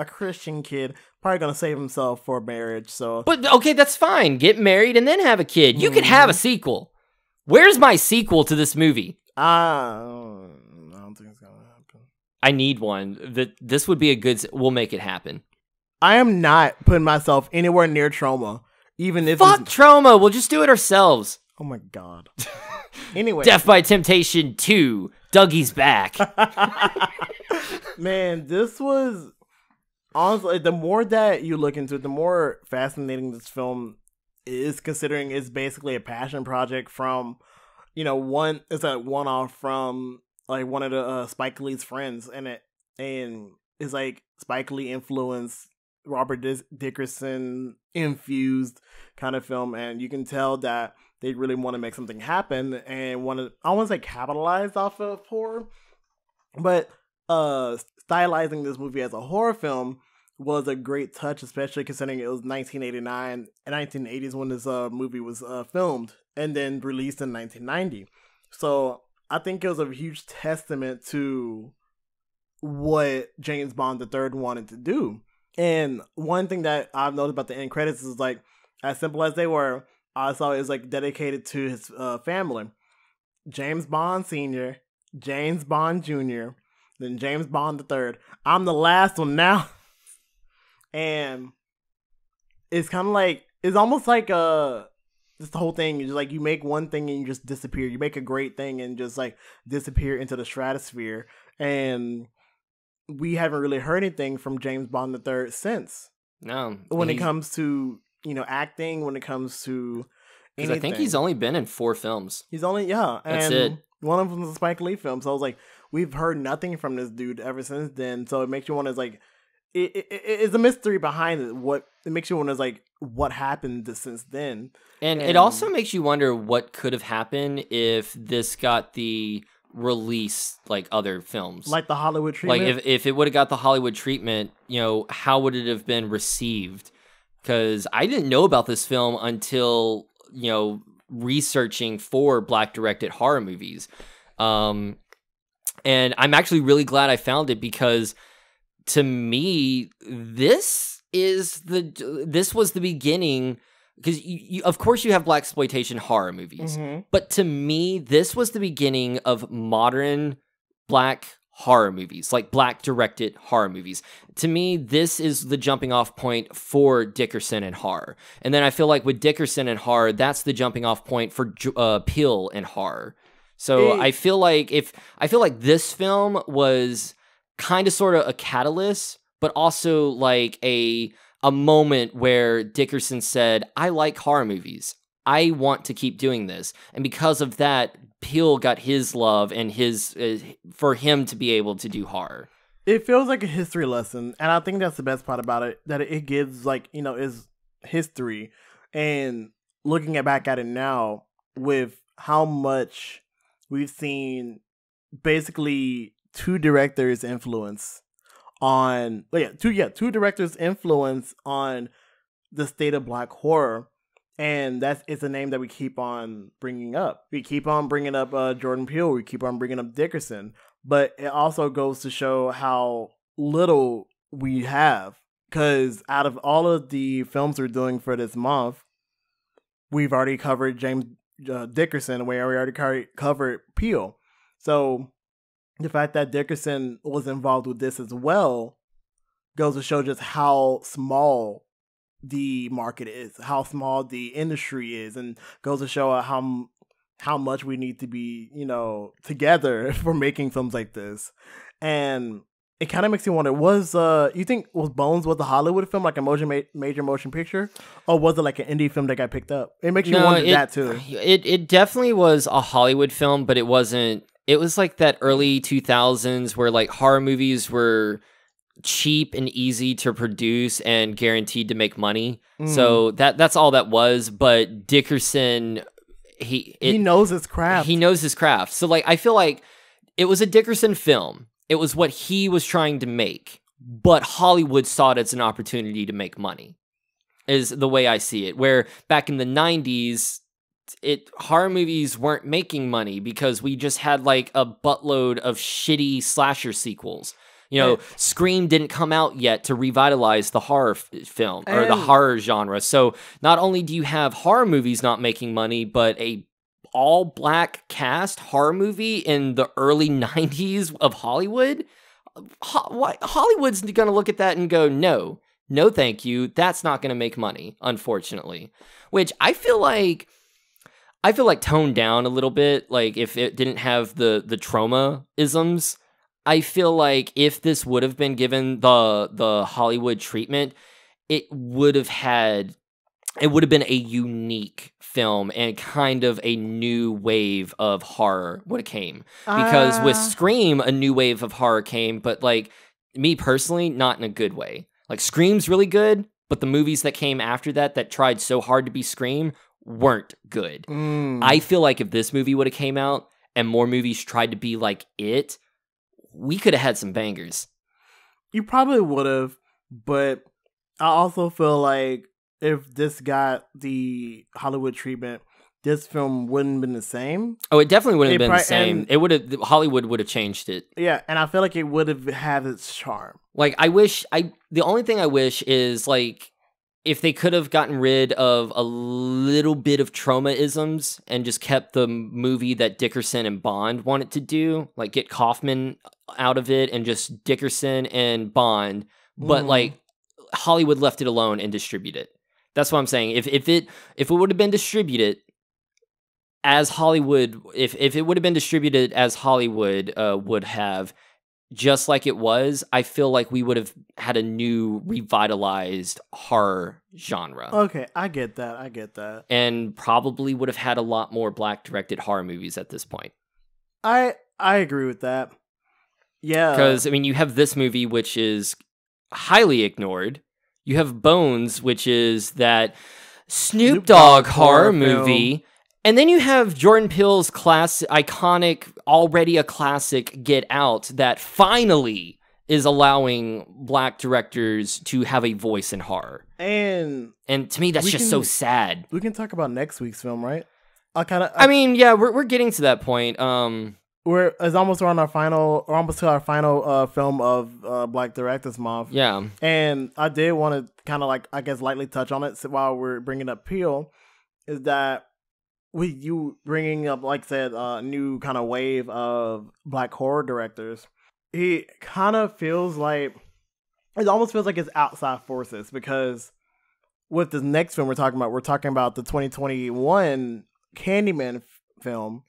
Christian kid, probably gonna save himself for marriage. So, but okay, that's fine. Get married and then have a kid. You could have a sequel. Where's my sequel to this movie? I don't think it's gonna happen. I need one. This would be a good. We'll make it happen. I am not putting myself anywhere near Trauma, even if fuck Trauma. We'll just do it ourselves. Oh my god. Anyway, Death by Temptation 2. Dougie's back. Man, this was. Honestly, the more that you look into it, the more fascinating this film is, considering it's basically a passion project from, it's a one-off from like one of the Spike Lee's friends, and it's like Spike Lee influenced, Robert Dickerson infused kind of film, and you can tell that they really want to make something happen and I want to say capitalize off of horror, but stylizing this movie as a horror film was a great touch, especially considering it was 1989 and 1980s when this movie was filmed and then released in 1990. So I think it was a huge testament to what James Bond III wanted to do. And one thing that I've noticed about the end credits is like, as simple as they were, I saw it was like dedicated to his family. James Bond Sr., James Bond Jr., then James Bond III. I'm the last one now. And it's kind of like, it's almost like It's the whole thing. You just like you make one thing and you just disappear. You make a great thing and just like disappear into the stratosphere. And we haven't really heard anything from James Bond III since. No, when it comes to acting, when it comes to anything. I think he's only been in 4 films. He's only That's it. One of them was a Spike Lee film. So I was like, we've heard nothing from this dude ever since then. So it makes you want to like, it's a mystery behind it. It makes you want to like, what happened since then? And it also makes you wonder what could have happened if this got the release like other films, like the Hollywood treatment. Like if it would have got the Hollywood treatment, how would it have been received? Because I didn't know about this film until researching for Black directed horror movies, and I'm actually really glad I found it, because to me this was the beginning. Because of course you have blaxploitation horror movies, but to me this was the beginning of modern Black horror movies, like Black directed horror movies. To me, this is the jumping off point for Dickerson and horror, and then I feel like with Dickerson and horror, that's the jumping off point for Peele and horror. So I feel like this film was kind of sort of a catalyst, but also like a moment where Dickerson said, I like horror movies. I want to keep doing this. And because of that, Peele got his love and for him to be able to do horror. It feels like a history lesson. And I think that's the best part about it, that it gives is history. And looking back at it now with how much we've seen basically two directors' influence on two directors' influence on the state of Black horror, and it's a name that we keep on bringing up. We keep on bringing up Jordan Peele. We keep on bringing up Dickerson, but it also goes to show how little we have. Because out of all of the films we're doing for this month, we've already covered James Dickerson, and we already covered Peele. So the fact that Dickerson was involved with this as well goes to show just how small the market is, how small the industry is, and goes to show how much we need to be, together for making films like this. And it kind of makes you wonder, was Bones a Hollywood film, like a major motion picture, or was it like an indie film that got picked up? It makes you wonder that too. It definitely was a Hollywood film, but it wasn't. It was like that early 2000s where like horror movies were cheap and easy to produce and guaranteed to make money. So that's all that was. But Dickerson, he knows his craft. He knows his craft. So like I feel like it was a Dickerson film. It was what he was trying to make, but Hollywood saw it as an opportunity to make money, is the way I see it. Where back in the 90s, horror movies weren't making money because we just had like a buttload of shitty slasher sequels. Scream didn't come out yet to revitalize the horror film or the horror genre. So not only do you have horror movies not making money, but a all Black cast horror movie in the early 90s of Hollywood. Hollywood's going to look at that and go, no, thank you. That's not going to make money, unfortunately. Which I feel like toned down a little bit. Like if it didn't have the trauma-isms, I feel like if this would have been given the Hollywood treatment, it would have been a unique film and kind of a new wave of horror would have came. Because with Scream, a new wave of horror came, but like me personally, not in a good way. Like Scream's really good, but the movies that came after that tried so hard to be Scream weren't good. I feel like if this movie would have came out and more movies tried to be like it, we could have had some bangers. You probably would have, but I also feel like if this got the Hollywood treatment, this film wouldn't have been the same. Oh, it definitely wouldn't have been the same. Hollywood would have changed it. Yeah, and I feel like it would have had its charm. Like the only thing I wish is like if they could have gotten rid of a little bit of trauma-isms and just kept the movie that Dickerson and Bond wanted to do, like get Kaufman out of it and just Dickerson and Bond, but like Hollywood left it alone and distribute it. That's what I'm saying. If it would have been distributed as Hollywood, if it would have been distributed as Hollywood would have, just like it was, I feel like we would have had a new revitalized horror genre. Okay, I get that. And probably would have had a lot more black directed horror movies at this point. I agree with that. Yeah. Because, I mean, you have this movie, which is highly ignored. You have Bones, which is that Snoop Dogg horror movie. Film. And then you have Jordan Peele's iconic, already a classic, Get Out, that finally is allowing black directors to have a voice in horror. And to me, that's just so sad. We can talk about next week's film, right? I mean, yeah, we're getting to that point. It's almost on our final, or almost to our final film of Black Directors Month. Yeah. And I did want to kind of like, I guess, lightly touch on it while we're bringing up Peele, is that with you bringing up, like I said, a new kind of wave of black horror directors, it kind of feels like, it almost feels like it's outside forces, because with the next film we're talking about the 2021 Candyman film,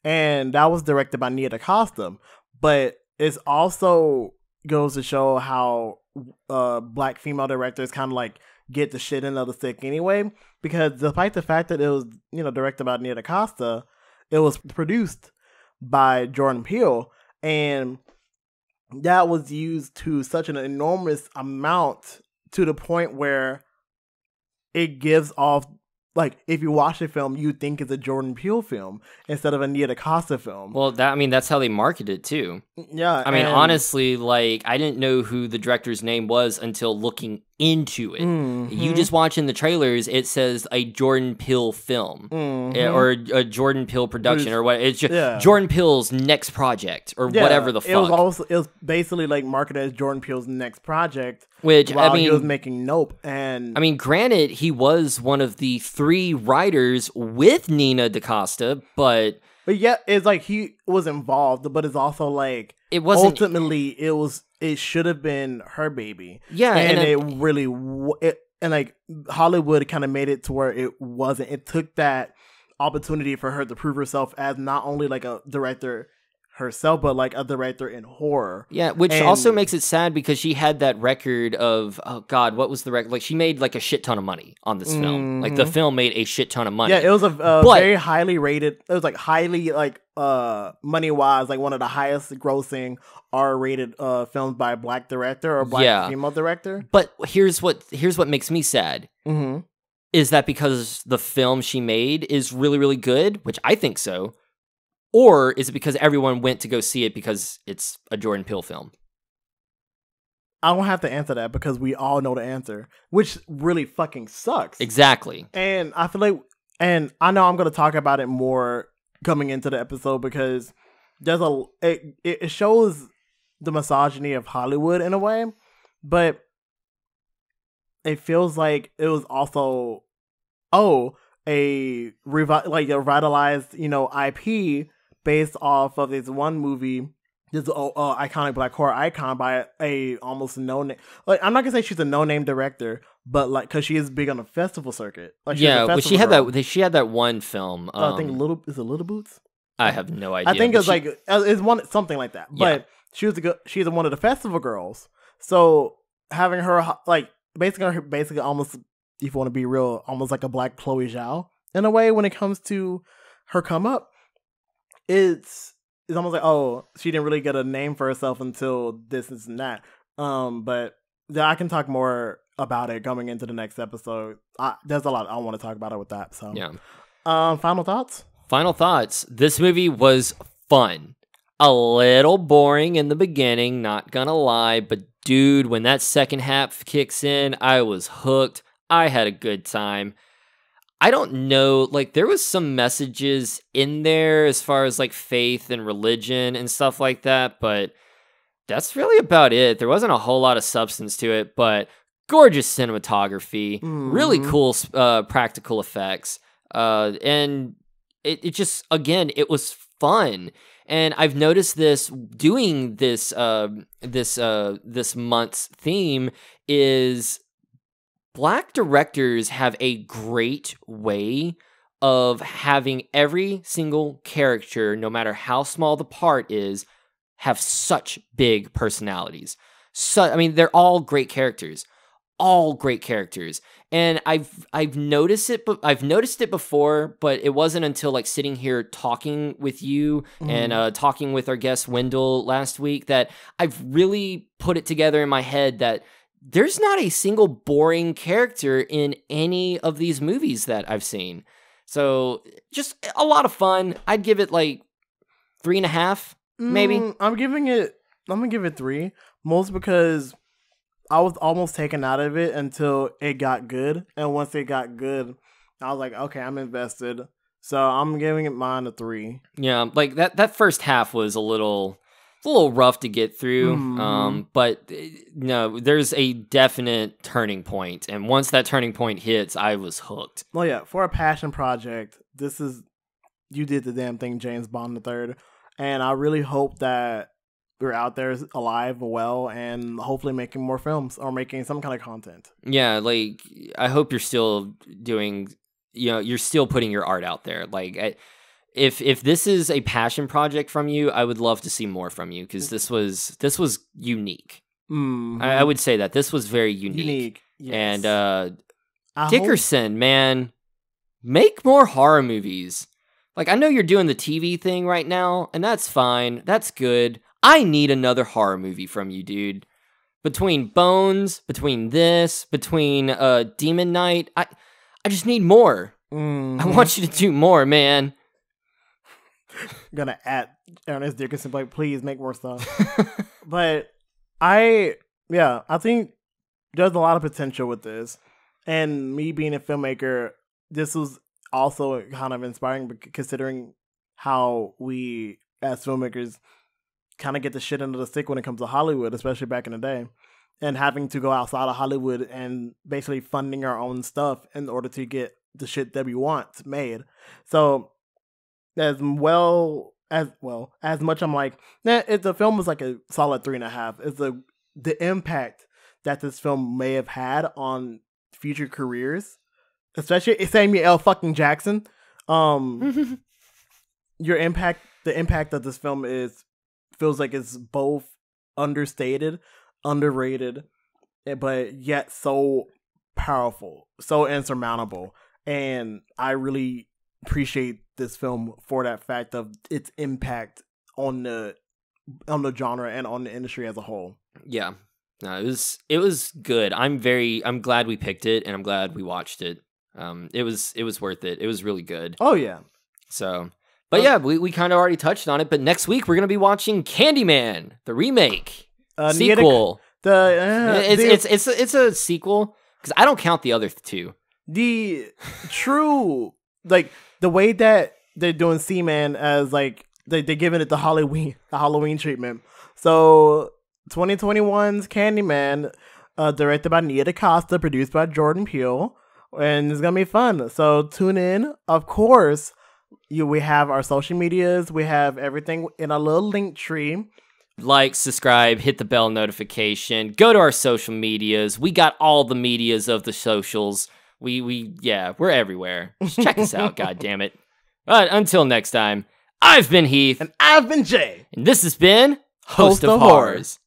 and that was directed by Nia DaCosta, but it's also goes to show how black female directors kind of like get the shit end of the stick anyway, because despite the fact that it was, you know, directed by Nia DaCosta, it was produced by Jordan Peele, and that was used to such an enormous amount to the point where it gives off, like, if you watch the film, you think it's a Jordan Peele film instead of a Nia DaCosta film. Well, that's how they market it too. Yeah. I mean, honestly, like, I didn't know who the director's name was until looking into it. Mm-hmm. You just watching the trailers, it says a Jordan Peele film, or a Jordan Peele production, or what. It's just Jordan Peele's next project, or whatever the fuck. It was basically like marketed as Jordan Peele's next project, which, while I mean, he was making Nope. And I mean, granted, he was one of the 3 writers with Nia DaCosta, but yeah, it's like he was involved, but it's also like, it wasn't, ultimately it should have been her baby. Yeah, and it really, and like Hollywood kind of made it to where it wasn't. It took that opportunity for her to prove herself as not only like a director herself, but like a director in horror. Yeah, which also makes it sad, because she had that record of, oh god, what was the record? Like, she made like a shit ton of money on this film. Like, the film made a shit ton of money. Yeah, it was a very highly rated. It was like highly, like, money wise, like one of the highest grossing R-rated films by a black director or black female director. But here's what makes me sad. Is that because the film she made is really, really good, which I think so. Or is it because everyone went to go see it because it's a Jordan Peele film? I don't have to answer that, because we all know the answer, which really fucking sucks. Exactly. And I feel like, and I know I'm going to talk about it more coming into the episode, because there's it shows the misogyny of Hollywood in a way, but it feels like it was also, a revitalized, you know, IP based off of this one movie, this iconic black horror icon by a almost no name. Like, I'm not gonna say she's a no name director, but like, because she is big on the festival circuit. Like, she had that one film. I think Little Boots. I have no idea. I think it's something like that. But she's one of the festival girls. So having her like basically almost, if you want to be real, almost like a black Chloe Zhao in a way when it comes to her come up. It's almost like, oh, she didn't really get a name for herself until this and that. But I can talk more about it coming into the next episode. There's a lot I want to talk about it with that. So yeah. Final thoughts? Final thoughts. This movie was fun. A little boring in the beginning, not gonna lie, but dude, when that second half kicks in, I was hooked. I had a good time. I don't know, like, there was some messages in there as far as like faith and religion and stuff like that, but that's really about it. There wasn't a whole lot of substance to it, but gorgeous cinematography, really cool practical effects, and it just, again, it was fun. And I've noticed this doing this month's theme is Black directors have a great way of having every single character, no matter how small the part is, have such big personalities. I mean, they're all great characters. All great characters. And I've noticed it, but I've noticed it before, but it wasn't until like sitting here talking with you and talking with our guest Wendell last week that I've really put it together in my head that there's not a single boring character in any of these movies that I've seen. So just a lot of fun. I'd give it like 3.5, maybe. I'm gonna give it 3, most because I was almost taken out of it until it got good. And once it got good, I was like, okay, I'm invested. So I'm giving it mine a 3. Yeah, like that first half was a little rough to get through. But no, there's a definite turning point. And once that turning point hits, I was hooked. Well, yeah, for a passion project, you did the damn thing, James Bond III. And I really hope that we're out there alive, well, and hopefully making more films or making some kind of content. Yeah, like, I hope you're still doing, you're still putting your art out there. Like, if this is a passion project from you, I would love to see more from you, because this was unique. I would say that. This was very unique. Yes. And Dickerson, man, make more horror movies. Like, I know you're doing the TV thing right now, and that's fine. That's good. I need another horror movie from you, dude. Between Bones, between this, between Demon Knight, I just need more. I want you to do more, man. I'm gonna add Ernest Dickerson, like, please make more stuff. But I think there's a lot of potential with this. And me being a filmmaker, this was also kind of inspiring, considering how we as filmmakers kind of get the shit under the stick when it comes to Hollywood, especially back in the day, and having to go outside of Hollywood and basically funding our own stuff in order to get the shit that we want made. So as much I'm like, the film was like a solid 3.5. It's the impact that this film may have had on future careers, especially Samuel L. fucking Jackson. The impact of this film feels like it's both understated, underrated, but yet so powerful, so insurmountable. And I really appreciate this film for that fact of its impact on the genre and on the industry as a whole. Yeah. No, it was good. I'm glad we picked it, and I'm glad we watched it. It was worth it. It was really good. Oh yeah. So, but yeah, we kind of already touched on it. But next week we're gonna be watching Candyman the Remake sequel. It's a sequel because I don't count the other two. The true, like, the way that they're doing Seaman as, like, they're giving it the Halloween treatment. So 2021's Candyman, directed by Nia DaCosta, produced by Jordan Peele, and it's gonna be fun. So tune in. Of course, we have our social medias. We have everything in a little link tree. Like, subscribe, hit the bell notification, go to our social medias. We got all the medias of the socials. We're everywhere. Just check us out, God damn it. But until next time, I've been Heath. And I've been Jay. And this has been Host of Horrors.